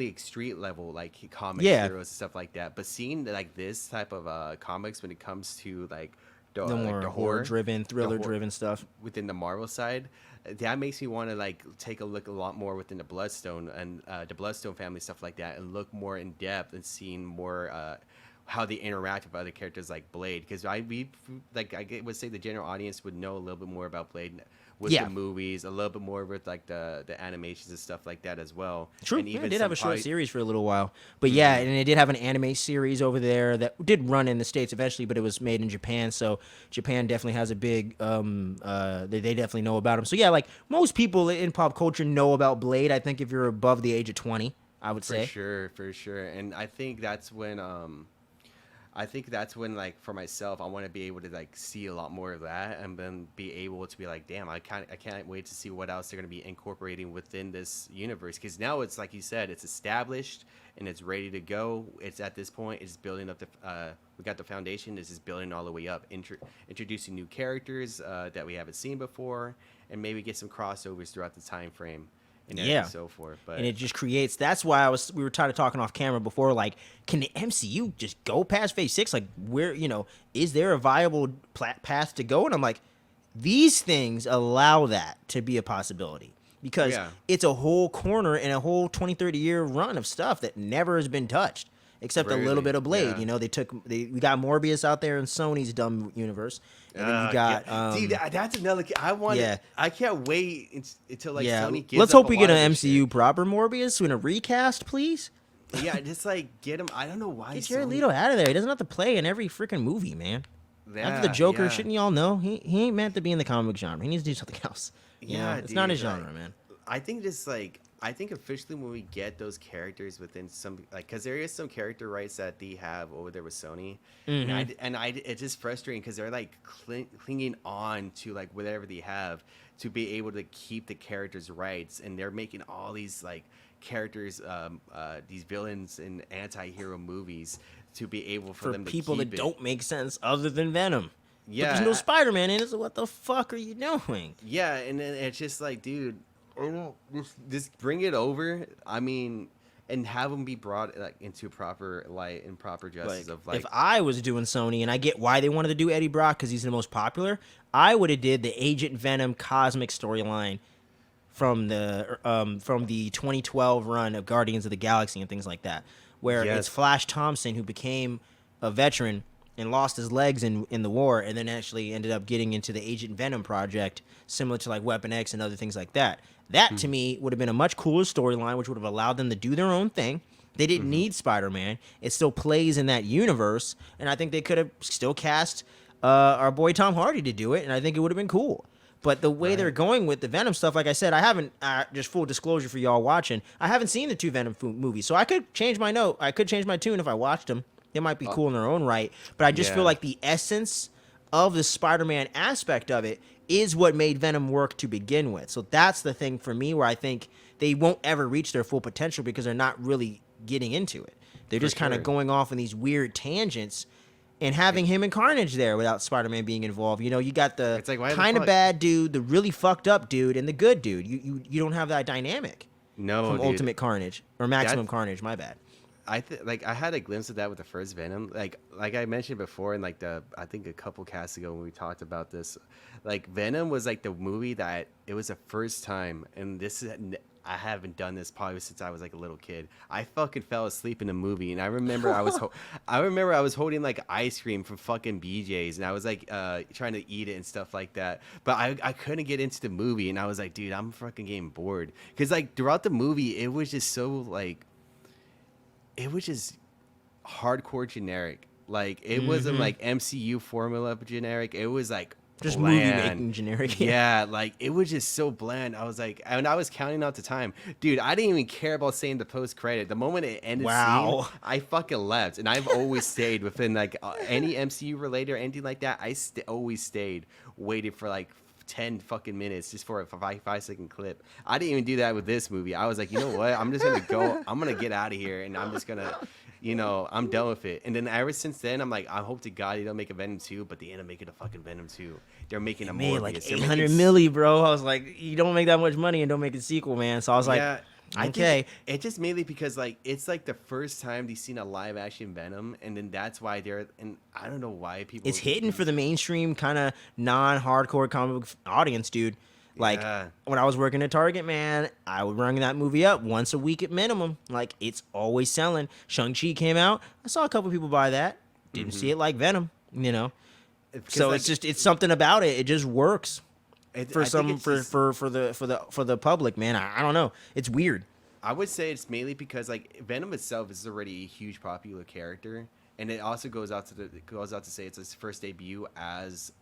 like street level like comic
Yeah.
heroes and stuff like that. But seeing like this type of comics when it comes to like
the
like,
more
the
horror-driven, thriller-driven
horror
stuff.
within the Marvel side. That makes me want to like take a look a lot more within the Bloodstone and the Bloodstone family, stuff like that, and look more in depth and seeing more how they interact with other characters like Blade. Because I would say the general audience would know a little bit more about Blade with
Yeah.
the movies, a little bit more with like the animations and stuff like that as well.
True.
And
Yeah,
even
it did
some
have a short
art-
series for a little while. But yeah, and it did have an anime series over there that did run in the States eventually, but it was made in Japan. So Japan definitely has a big, they definitely know about him. So yeah, like most people in pop culture know about Blade. I think if you're above the age of 20, I would say.
For sure. And I think that's when, like, for myself, I want to be able to like see a lot more of that, and then be able to be like, damn, I can't wait to see what else they're gonna be incorporating within this universe. Because now it's like you said, it's established and it's ready to go. It's at this point, it's building up we got the foundation. This is building all the way up, introducing new characters that we haven't seen before, and maybe get some crossovers throughout the time frame. And so forth. But
And it just creates. That's why we were kind of talking off camera before. Like, can the MCU just go past Phase 6? Like, is there a viable path to go? And I'm like, these things allow that to be a possibility because it's a whole corner and a whole 20, 30-year run of stuff that never has been touched. Except a little bit of Blade, we got Morbius out there in Sony's dumb universe, and then you got.
See, that's another. I can't wait until like Sony gives.
Let's
up
hope
a
we
lot
get
of
an
this
MCU
shit.
proper Morbius in a recast, please.
Yeah, just like get him. I don't know why.
Get Jared Leto out of there. He doesn't have to play in every freaking movie, man. After the Joker, shouldn't y'all know he ain't meant to be in the comic genre. He needs to do something else. It's not his genre, man.
I think officially when we get those characters within some, like, because there is some character rights that they have over there with Sony, and it's just frustrating because they're like clinging on to like whatever they have to be able to keep the characters' rights, and they're making all these like characters, these villains in anti-hero movies to be able for them to
people
keep
that
it.
don't make sense other than Venom.
Yeah,
but there's no Spider-Man in it, so what the fuck are you doing?
Yeah, and then it's just like, dude, just bring it over. I mean, and have them be brought like into proper light and proper justice of like.
If I was doing Sony, and I get why they wanted to do Eddie Brock because he's the most popular, I would have did the Agent Venom cosmic storyline from the 2012 run of Guardians of the Galaxy and things like that, where it's Flash Thompson who became a veteran and lost his legs in the war, and then actually ended up getting into the Agent Venom project, similar to like Weapon X and other things like that. That, to me, would have been a much cooler storyline, which would have allowed them to do their own thing. They didn't need Spider-Man. It still plays in that universe, and I think they could have still cast our boy Tom Hardy to do it, and I think it would have been cool. But the way they're going with the Venom stuff, like I said, I haven't, just full disclosure for y'all watching, I haven't seen the two Venom movies, so I could change my note. I could change my tune if I watched them. They might be cool in their own right, but I just feel like the essence of the Spider-Man aspect of it is what made Venom work to begin with. So that's the thing for me where I think they won't ever reach their full potential because they're not really getting into it. They're just kind of going off in these weird tangents and having him and Carnage there without Spider-Man being involved. You know, you got the kind of bad dude, the really fucked up dude, and the good dude. You don't have that dynamic.
No,
from
dude.
Ultimate Carnage or Maximum Carnage. My bad.
I had a glimpse of that with the first Venom. Like I mentioned before, in like I think a couple casts ago when we talked about this, like Venom was like the movie that it was the first time, and I haven't done this probably since I was like a little kid. I fucking fell asleep in a movie, and I remember I was holding like ice cream from fucking BJ's, and I was like trying to eat it and stuff like that. But I couldn't get into the movie, and I was like, dude, I'm fucking getting bored because like throughout the movie, it was just so like. It was just hardcore generic. Like it wasn't like MCU formula generic. It was like
just
bland.
movie making generic.
Yeah, like it was just so bland. I was like, and I was counting out the time, dude. I didn't even care about saying the post credit. The moment it ended, scene, I fucking left. And I've always stayed within like any MCU related or anything like that. I always stayed waiting for like 10 fucking minutes just for a 5-second clip. I didn't even do that with this movie. I was like, you know what? I'm just gonna go. I'm gonna get out of here, and I'm just gonna, I'm done with it. And then ever since then, I'm like, I hope to God they don't make a Venom 2, but they end up making a fucking Venom 2. They're making a
Morbius.
Morbius.
Like 800 milli, bro. I was like, you don't make that much money and don't make a sequel, man. So I was like,
I
Okay.
think it's just mainly because like it's like the first time they've seen a live action Venom, and then that's why they're and I don't know why people.
It's hitting for the mainstream kind of non-hardcore comic book audience, dude. Like
Yeah.
when I was working at Target, man, I would run that movie up once a week at minimum. Like it's always selling. Shang-Chi came out. I saw a couple people buy that. Didn't see it like Venom, you know. So
like,
it's just it's something about it. It just works for
I think it's just-
for the public, man. I don't know. It's weird.
I would say it's mainly because like Venom itself is already a huge popular character, and it also goes out to say it's his first debut as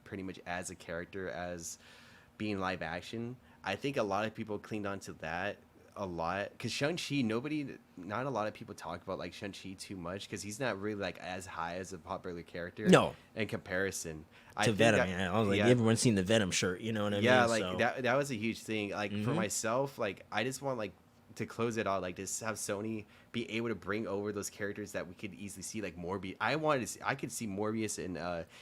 pretty much as a character as being live action. I think a lot of people cleaned on to that a lot because Shang-Chi, not a lot of people talk about like Shang-Chi too much because he's not really like as high as a popular character.
No.
In comparison.
To Venom, I was like, everyone's seen the Venom shirt, you know what I mean?
Yeah, like
So-
that was a huge thing. Like for myself, like I just want like to close it all, like just have Sony be able to bring over those characters that we could easily see, like Morbius. I could see Morbius and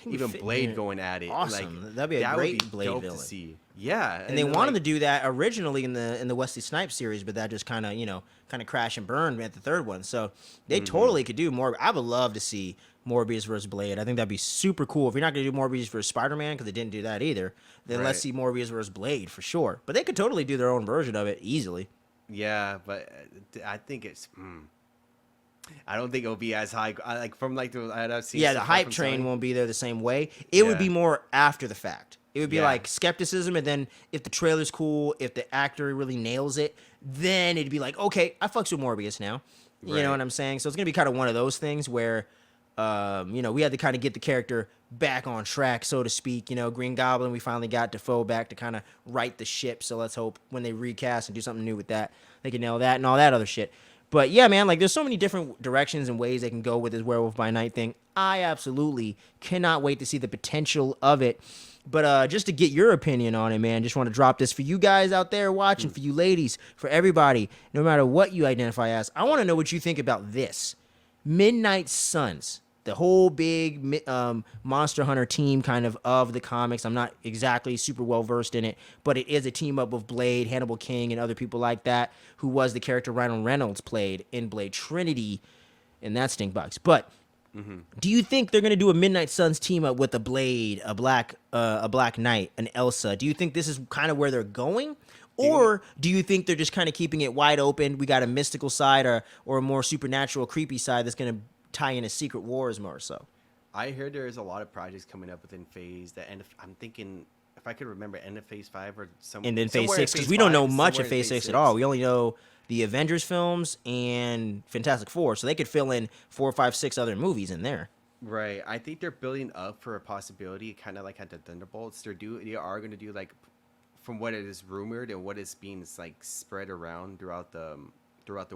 even
fit in
Blade
there.
going at it.
Awesome.
Like,
That'd be a
that
great
would be
Blade
dope
villain.
to see. Yeah,
And they
then,
wanted to
like,
do that originally in the Wesley Snipes series, but that just kind of crash and burn at the third one. So they totally could do more. I would love to see Morbius versus Blade. I think that'd be super cool. If you're not gonna do Morbius versus Spider-Man, because they didn't do that either, then let's
Right.
see Morbius versus Blade for sure. But they could totally do their own version of it easily.
Yeah, but I think it's. I don't think it'll be as high. Like from like I've seen.
Yeah, the
stuff
hype
from
train
Sony.
won't be there the same way. It would
Yeah.
be more after the fact. It would be
Yeah.
like skepticism, and then if the trailer's cool, if the actor really nails it, then it'd be like, okay, I fucks with Morbius now. You know
Right.
what I'm saying? So it's gonna be kind of one of those things where, we had to kind of get the character back on track, so to speak. Green Goblin, we finally got Defoe back to kind of right the ship. So let's hope when they recast and do something new with that, they can nail that and all that other shit. But yeah, man, like there's so many different directions and ways they can go with this Werewolf by Night thing. I absolutely cannot wait to see the potential of it. But just to get your opinion on it, man, just want to drop this for you guys out there watching, for you ladies, for everybody, no matter what you identify as. I want to know what you think about this. Midnight Suns, the whole big Monster Hunter team kind of the comics. I'm not exactly super well versed in it, but it is a team up of Blade, Hannibal King, and other people like that, who was the character Ryan Reynolds played in Blade Trinity in that stink box. But do you think they're gonna do a Midnight Suns team up with a Blade, a Black Knight, an Elsa? Do you think this is kind of where they're going? Or do you think they're just kind of keeping it wide open? We got a mystical side or a more supernatural, creepy side that's going to tie into Secret Wars more so?
I heard there is a lot of projects coming up within Phase that end. I'm thinking if I could remember, end of Phase 5 or somewhere.
And then Phase
somewhere in
6, because
Phase
we don't know
5,
much
somewhere
of
in
Phase 6 at
6.
all. We only know the Avengers films and Fantastic Four, so they could fill in 4, 5, 6 other movies in there.
Right. I think they're building up for a possibility, kind of like at the Thunderbolts. They are going to do like, from what it is rumored and what is being like spread around throughout the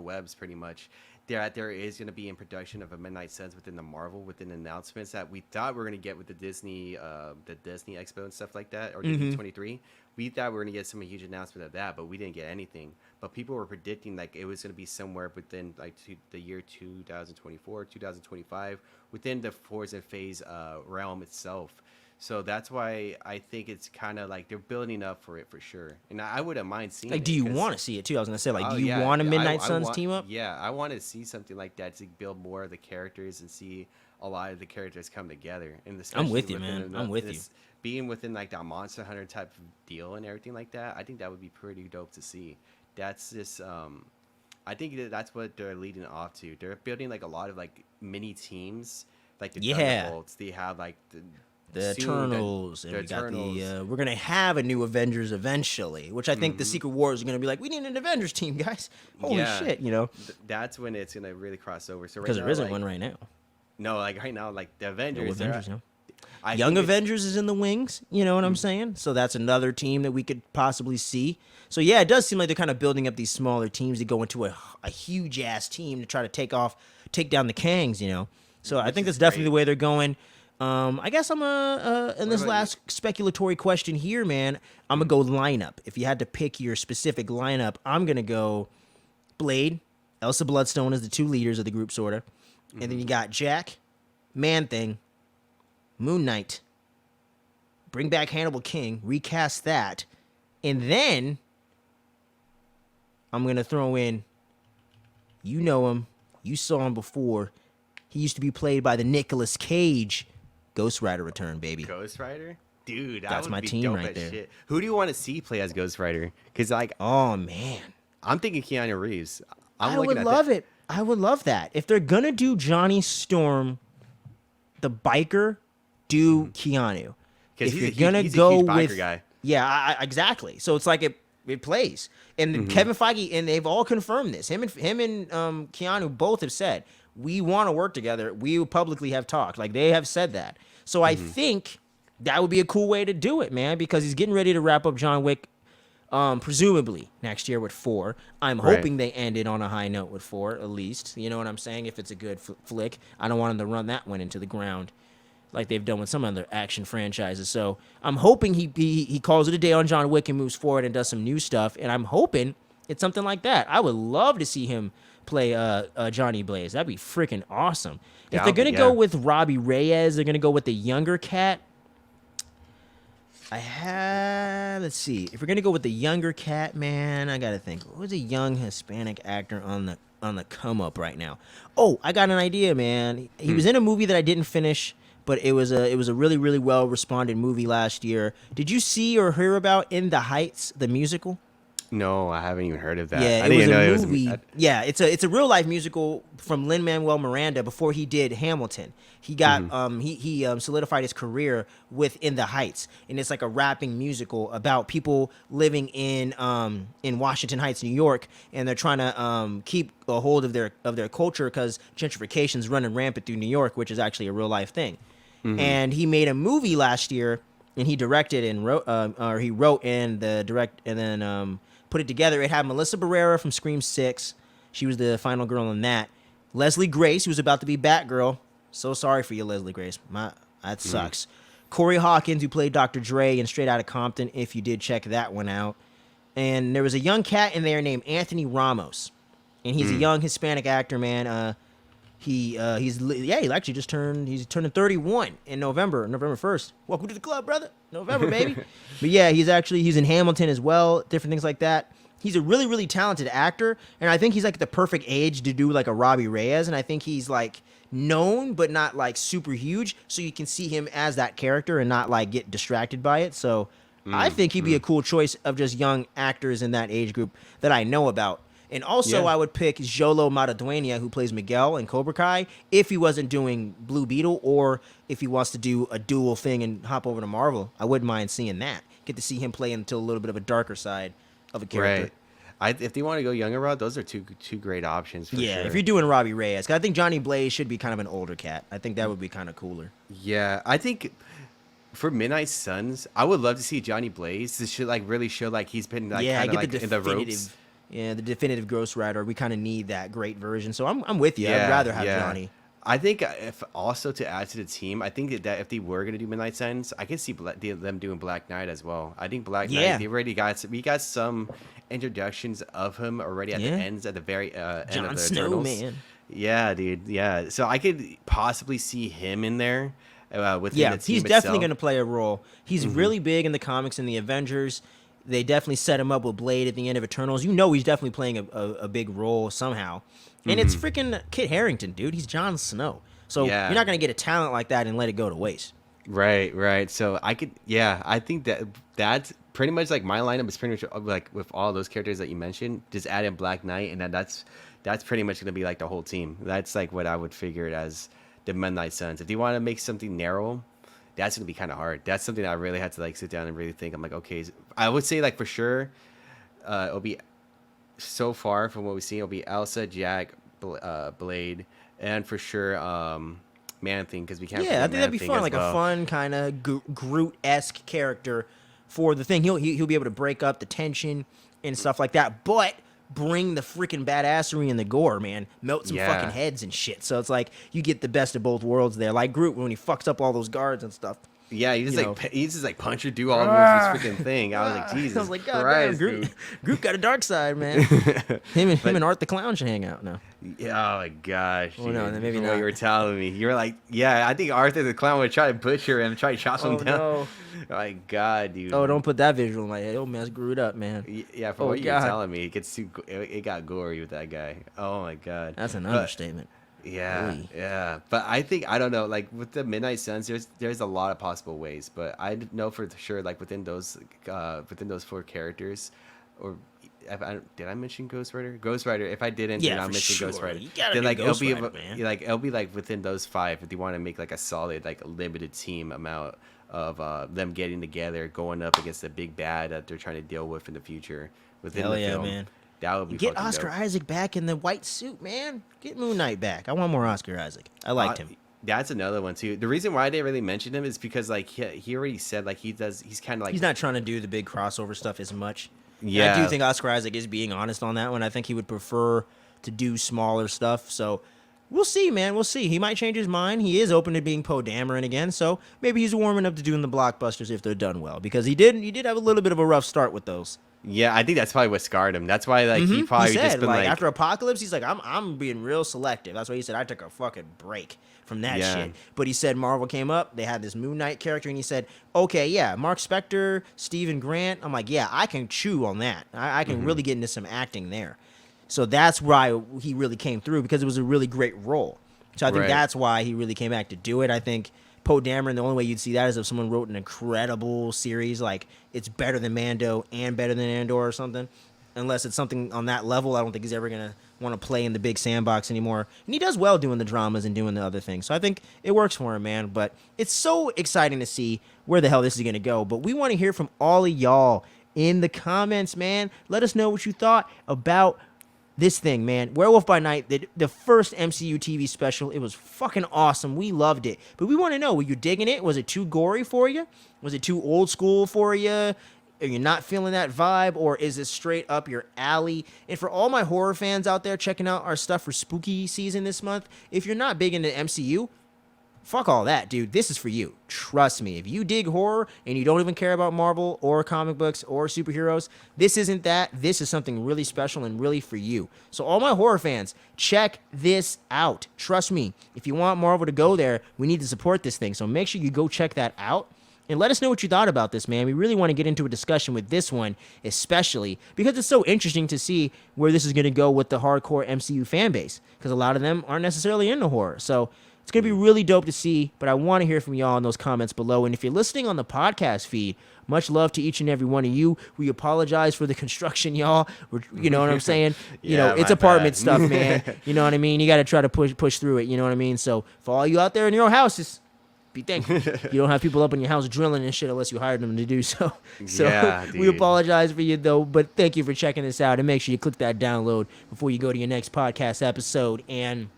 webs, pretty much. There is going to be in production of a Midnight Suns within the Marvel, within announcements that we thought we were going to get with the Disney Expo and stuff like that, or Disney 23. We thought we were going to get some huge announcement of that, but we didn't get anything. But people were predicting like it was going to be somewhere within like the year 2024, 2025, within the Force and Phase realm itself. So that's why I think it's kind of like they're building up for it for sure. And I wouldn't mind seeing
Like,
it.
do you
'cause-
want to see it too? I was gonna say, like,
Oh,
do you
yeah.
want a
Yeah,
Midnight
I
Suns
want-
team up?
Yeah, I want to see something like that to build more of the characters and see a lot of the characters come together. And
I'm with
especially
you, man.
within
I'm with you.
Being within like that Monster Hunter type of deal and everything like that, I think that would be pretty dope to see. That's just I think that's what they're leading off to. They're building like a lot of like mini teams, like the
Yeah.
Thunderbolts. They have like
The
soon
Eternals, and
the
we got
Eternals.
the. We're gonna have a new Avengers eventually, which I think the Secret Wars are gonna be like, we need an Avengers team, guys. Holy
Yeah.
shit,
That's when it's gonna really cross over. So right
because
now,
there isn't
like,
one right now.
No, like right now, like the
No
Avengers. they're-
Avengers, no.
I
Young
think it's-
Avengers is in the wings. You know what I'm saying? So that's another team that we could possibly see. So yeah, it does seem like they're kind of building up these smaller teams to go into a huge ass team to try to take down the Kangs. So I
Which
think
is
that's definitely
great.
the way they're going. I guess I'm in this
about
last speculatory question here, man. I'm gonna go lineup. If you had to pick your specific lineup, I'm gonna go Blade, Elsa Bloodstone as the two leaders of the group, sorta, and then you got Jack, Man Thing, Moon Knight. Bring back Hannibal King, recast that, and then I'm going to throw in, you know him, you saw him before. He used to be played by the Nicolas Cage Ghost Rider return, baby.
Ghost Rider? Dude,
That's
would
my
be
team
dope
right
as
there.
Shit. Who do you want to see play as Ghost Rider? Because, like,
Oh, man.
I'm thinking Keanu Reeves.
I would love it. I would love that. If they're going to do Johnny Storm, the biker, do Keanu.
Because
If
he's
you're
a
gonna
huge
go
biker
with,
guy.
yeah, exactly. So it's like it plays. And Kevin Feige, and they've all confirmed this. Him and Keanu both have said, we want to work together. We publicly have talked. Like, they have said that. So I think that would be a cool way to do it, man, because he's getting ready to wrap up John Wick, presumably next year with 4. I'm hoping they end it on a high note with 4, at least. You know what I'm saying? If it's a good flick. I don't want him to run that one into the ground like they've done with some other action franchises. So I'm hoping he calls it a day on John Wick and moves forward and does some new stuff. And I'm hoping it's something like that. I would love to see him play Johnny Blaze. That'd be freaking awesome. If they're gonna go with Robbie Reyes, they're gonna go with the younger cat. Let's see. If we're gonna go with the younger cat, man, I gotta think. Who's a young Hispanic actor on the come up right now? Oh, I got an idea, man. He was in a movie that I didn't finish, but it was a really, really well responded movie last year. Did you see or hear about In the Heights, the musical?
No, I haven't even heard of that.
Yeah,
I
it
didn't
was
know
a
it was
movie. Yeah, it's a real life musical from Lin-Manuel Miranda before he did Hamilton. He got he solidified his career with In the Heights, and it's like a rapping musical about people living in Washington Heights, New York, and they're trying to keep a hold of their culture because gentrification's running rampant through New York, which is actually a real life thing. And he made a movie last year, and he directed and wrote, and then put it together. It had Melissa Barrera from Scream 6. She was the final girl in that. Leslie Grace, who was about to be Batgirl. So sorry for you, Leslie Grace. That sucks. Corey Hawkins, who played Dr. Dre in Straight Outta Compton, if you did check that one out. And there was a young cat in there named Anthony Ramos. And he's a young Hispanic actor, man. He's actually just he's turning 31 in November 1st. Welcome to the club, brother. November, baby. But yeah, he's in Hamilton as well, different things like that. He's a really, really talented actor, and I think he's like the perfect age to do like a Robbie Reyes, and I think he's like known but not like super huge, so you can see him as that character and not like get distracted by it. So I think he'd be a cool choice of just young actors in that age group that I know about. And also, I would pick Jolo Maraduena, who plays Miguel in Cobra Kai, if he wasn't doing Blue Beetle, or if he wants to do a dual thing and hop over to Marvel. I wouldn't mind seeing that. Get to see him play into a little bit of a darker side of a character.
Right. If they want to go younger route, those are two great options for sure.
If you're doing Robbie Reyes, 'cause I think Johnny Blaze should be kind of an older cat. I think that would be kind of cooler.
Yeah, I think for Midnight Suns, I would love to see Johnny Blaze. This should like really show like he's been like kind of like in the ropes.
Yeah, the definitive Ghost Rider. We kind of need that great version. So I'm with you. I'd rather have Johnny.
I think if also to add to the team, I think that if they were going to do Midnight Suns, I could see them doing Black Knight as well. I think Black Knight, we got some introductions of him already at the ends, at the very end
Jon
of the
Snow,
Eternals.
man.
Yeah, dude. Yeah. So I could possibly see him in there within the team
he's definitely
itself.
going to play a role. He's really big in the comics and the Avengers. They definitely set him up with Blade at the end of Eternals. You know he's definitely playing a big role somehow. And it's freaking Kit Harington, dude. He's Jon Snow. So you're not going to get a talent like that and let it go to waste.
Right. So I think that's pretty much like my lineup is pretty much like with all those characters that you mentioned, just add in Black Knight, and then that's pretty much going to be like the whole team. That's like what I would figure it as the Midnight Suns. If you want to make something narrow, that's going to be kind of hard. That's something that I really had to like sit down and really think. I'm like, okay, I would say like for sure, it'll be so far from what we've seen, it'll be Elsa, Jack, Blade, and for sure Man-Thing, because we can't.
Yeah, I think that'd be fun, like a fun kind of Groot-esque character for the thing. He'll be able to break up the tension and stuff like that, but bring the freaking badassery and the gore, man. Melt some fucking heads and shit. So it's like you get the best of both worlds there. Like Groot when he fucks up all those guards and stuff.
Yeah, he just
You know.
he just like punch or do all of his freaking thing. I was like, Jesus
I was like, God
Christ,
damn,
dude.
Groot got a dark side, man. him and Art the Clown should hang out now.
Yeah, oh my gosh,
Well,
dude.
no, then maybe
From what
not.
you were telling me. You were like, yeah, I think Arthur the Clown would try to butcher him, try to chop him
Oh,
down.
no.
Oh my God, dude.
Oh, don't put that visual in my head. It'll mess Groot up, man.
Yeah, from
Oh,
what you were
God.
telling me, it got gory with that guy. Oh my God.
That's an
But-
understatement.
Yeah,
Really?
yeah, but I don't know. Like with the Midnight Suns, there's a lot of possible ways, but I know for sure, like within those 4 characters, or did I mention Ghost Rider? Ghost Rider. If I didn't,
Yeah,
then I'll
for
mention Ghost
sure.
Rider.
You gotta
Then
do
like
Ghost
it'll be
Rider, man.
it'll be like within those 5 if you want to make like a solid like limited team amount of them getting together, going up against the big bad that they're trying to deal with in the future within
Hell
the
yeah,
film.
man.
That would be
Get
fucking
Oscar
dope.
Isaac back in the white suit, man. Get Moon Knight back. I want more Oscar Isaac. I liked him.
That's another one too. The reason why I didn't really mention him is because like he already said like he's kind of like
He's not trying to do the big crossover stuff as much. And
Yeah.
I do think Oscar Isaac is being honest on that one. I think he would prefer to do smaller stuff. So we'll see, man. We'll see. He might change his mind. He is open to being Poe Dameron again. So maybe he's warming up to doing the blockbusters if they're done well. Because he did have a little bit of a rough start with those.
Yeah, I think that's probably what scarred him. That's why like he probably
He said,
just been like
after Apocalypse, he's like, I'm being real selective. That's why he said I took a fucking break from that
Yeah.
shit. But he said Marvel came up, they had this Moon Knight character, and he said, okay, yeah, Mark Spector, Stephen Grant. I'm like, yeah, I can chew on that. I can really get into some acting there. So that's why he really came through, because it was a really great role. So I think
Right.
that's why he really came back to do it. I think Poe Dameron, the only way you'd see that is if someone wrote an incredible series, like it's better than Mando and better than Andor or something. Unless it's something on that level, I don't think he's ever going to want to play in the big sandbox anymore. And he does well doing the dramas and doing the other things. So I think it works for him, man. But it's so exciting to see where the hell this is going to go. But we want to hear from all of y'all in the comments, man. Let us know what you thought about this thing, man. Werewolf by Night, the first MCU TV special, it was fucking awesome. We loved it. But we want to know, were you digging it? Was it too gory for you? Was it too old school for you? Are you not feeling that vibe? Or is it straight up your alley? And for all my horror fans out there checking out our stuff for spooky season this month, if you're not big into MCU, fuck all that, dude. This is for you. Trust me. If you dig horror and you don't even care about Marvel or comic books or superheroes, this isn't that. This is something really special and really for you. So all my horror fans, check this out. Trust me. If you want Marvel to go there, we need to support this thing. So make sure you go check that out. And let us know what you thought about this, man. We really want to get into a discussion with this one, especially because it's so interesting to see where this is going to go with the hardcore MCU fan base, because a lot of them aren't necessarily into horror. So it's going to be really dope to see, but I want to hear from y'all in those comments below. And if you're listening on the podcast feed, much love to each and every one of you. We apologize for the construction, y'all. You know what I'm saying? You know,
Yeah,
it's
my
apartment
bad.
stuff, man. You know what I mean? You got to try to push through it. You know what I mean? So for all you out there in your houses, be thankful. You don't have people up in your house drilling and shit unless you hired them to do so. So
Yeah,
we
dude.
apologize for you, though. But thank you for checking this out. And make sure you click that download before you go to your next podcast episode. And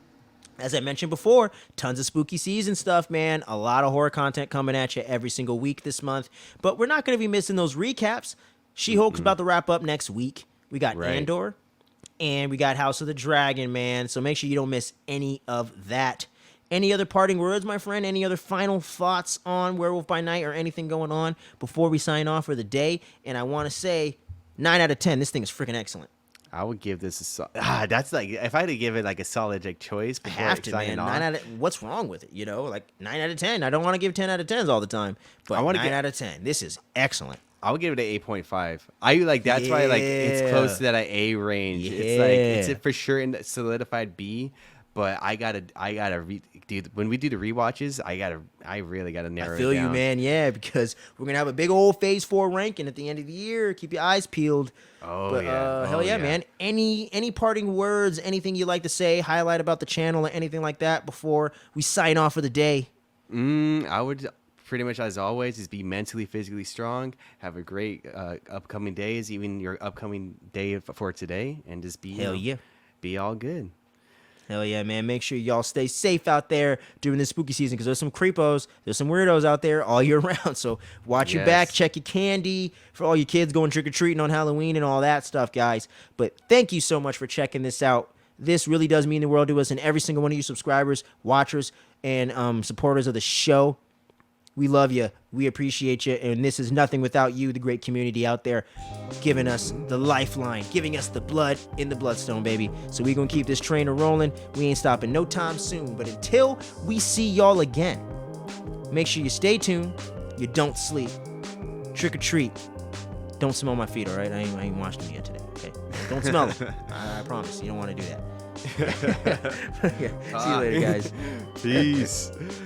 as I mentioned before, tons of spooky season stuff, man. A lot of horror content coming at you every single week this month. But we're not going to be missing those recaps. She-Hulk's about to wrap up next week. We got
Right.
Andor. And we got House of the Dragon, man. So make sure you don't miss any of that. Any other parting words, my friend? Any other final thoughts on Werewolf by Night or anything going on before we sign off for the day? And I want to say 9 out of 10. This thing is freaking excellent.
I would give this that's like if I had to give it like a solid like choice
I
before
have to,
signing
man.
off.
9 out of, what's wrong with it? You know, like 9 out of 10. I don't want to give 10 out of 10s all the time, but
I wanna
9
get-
out of 10. This is excellent.
I would give it an 8.5. I like that's why like it's close
Yeah.
to that A range. It's like it's
Yeah.
for sure in the solidified B, but I gotta dude. When we do the rewatches, I really gotta narrow
I feel
it
you,
down.
man. Yeah, because we're gonna have a big old Phase 4 ranking at the end of the year. Keep your eyes peeled.
Oh,
But
yeah.
hell
Oh,
yeah,
yeah.
man. Any parting words? Anything you'd like to say? Highlight about the channel or anything like that before we sign off for the day?
I would pretty much as always is be mentally, physically strong. Have a great upcoming days, even your upcoming day for today, and just be
Hell yeah.
be all good.
Hell yeah, man. Make sure y'all stay safe out there during this spooky season, because there's some creepos, there's some weirdos out there all year round. So watch your back,
Yes.
check your candy for all you kids going trick-or-treating on Halloween and all that stuff, guys. But thank you so much for checking this out. This really does mean the world to us and every single one of you subscribers, watchers, and supporters of the show. We love you. We appreciate you, and this is nothing without you, the great community out there, giving us the lifeline, giving us the blood in the bloodstone, baby. So we gonna keep this train a-rolling. We ain't stopping no time soon. But until we see y'all again, make sure you stay tuned, you don't sleep, trick or treat. Don't smell my feet, all right? I ain't washed them yet today, okay? Don't smell them. I promise, you don't want to do that. See you later, guys.
Peace.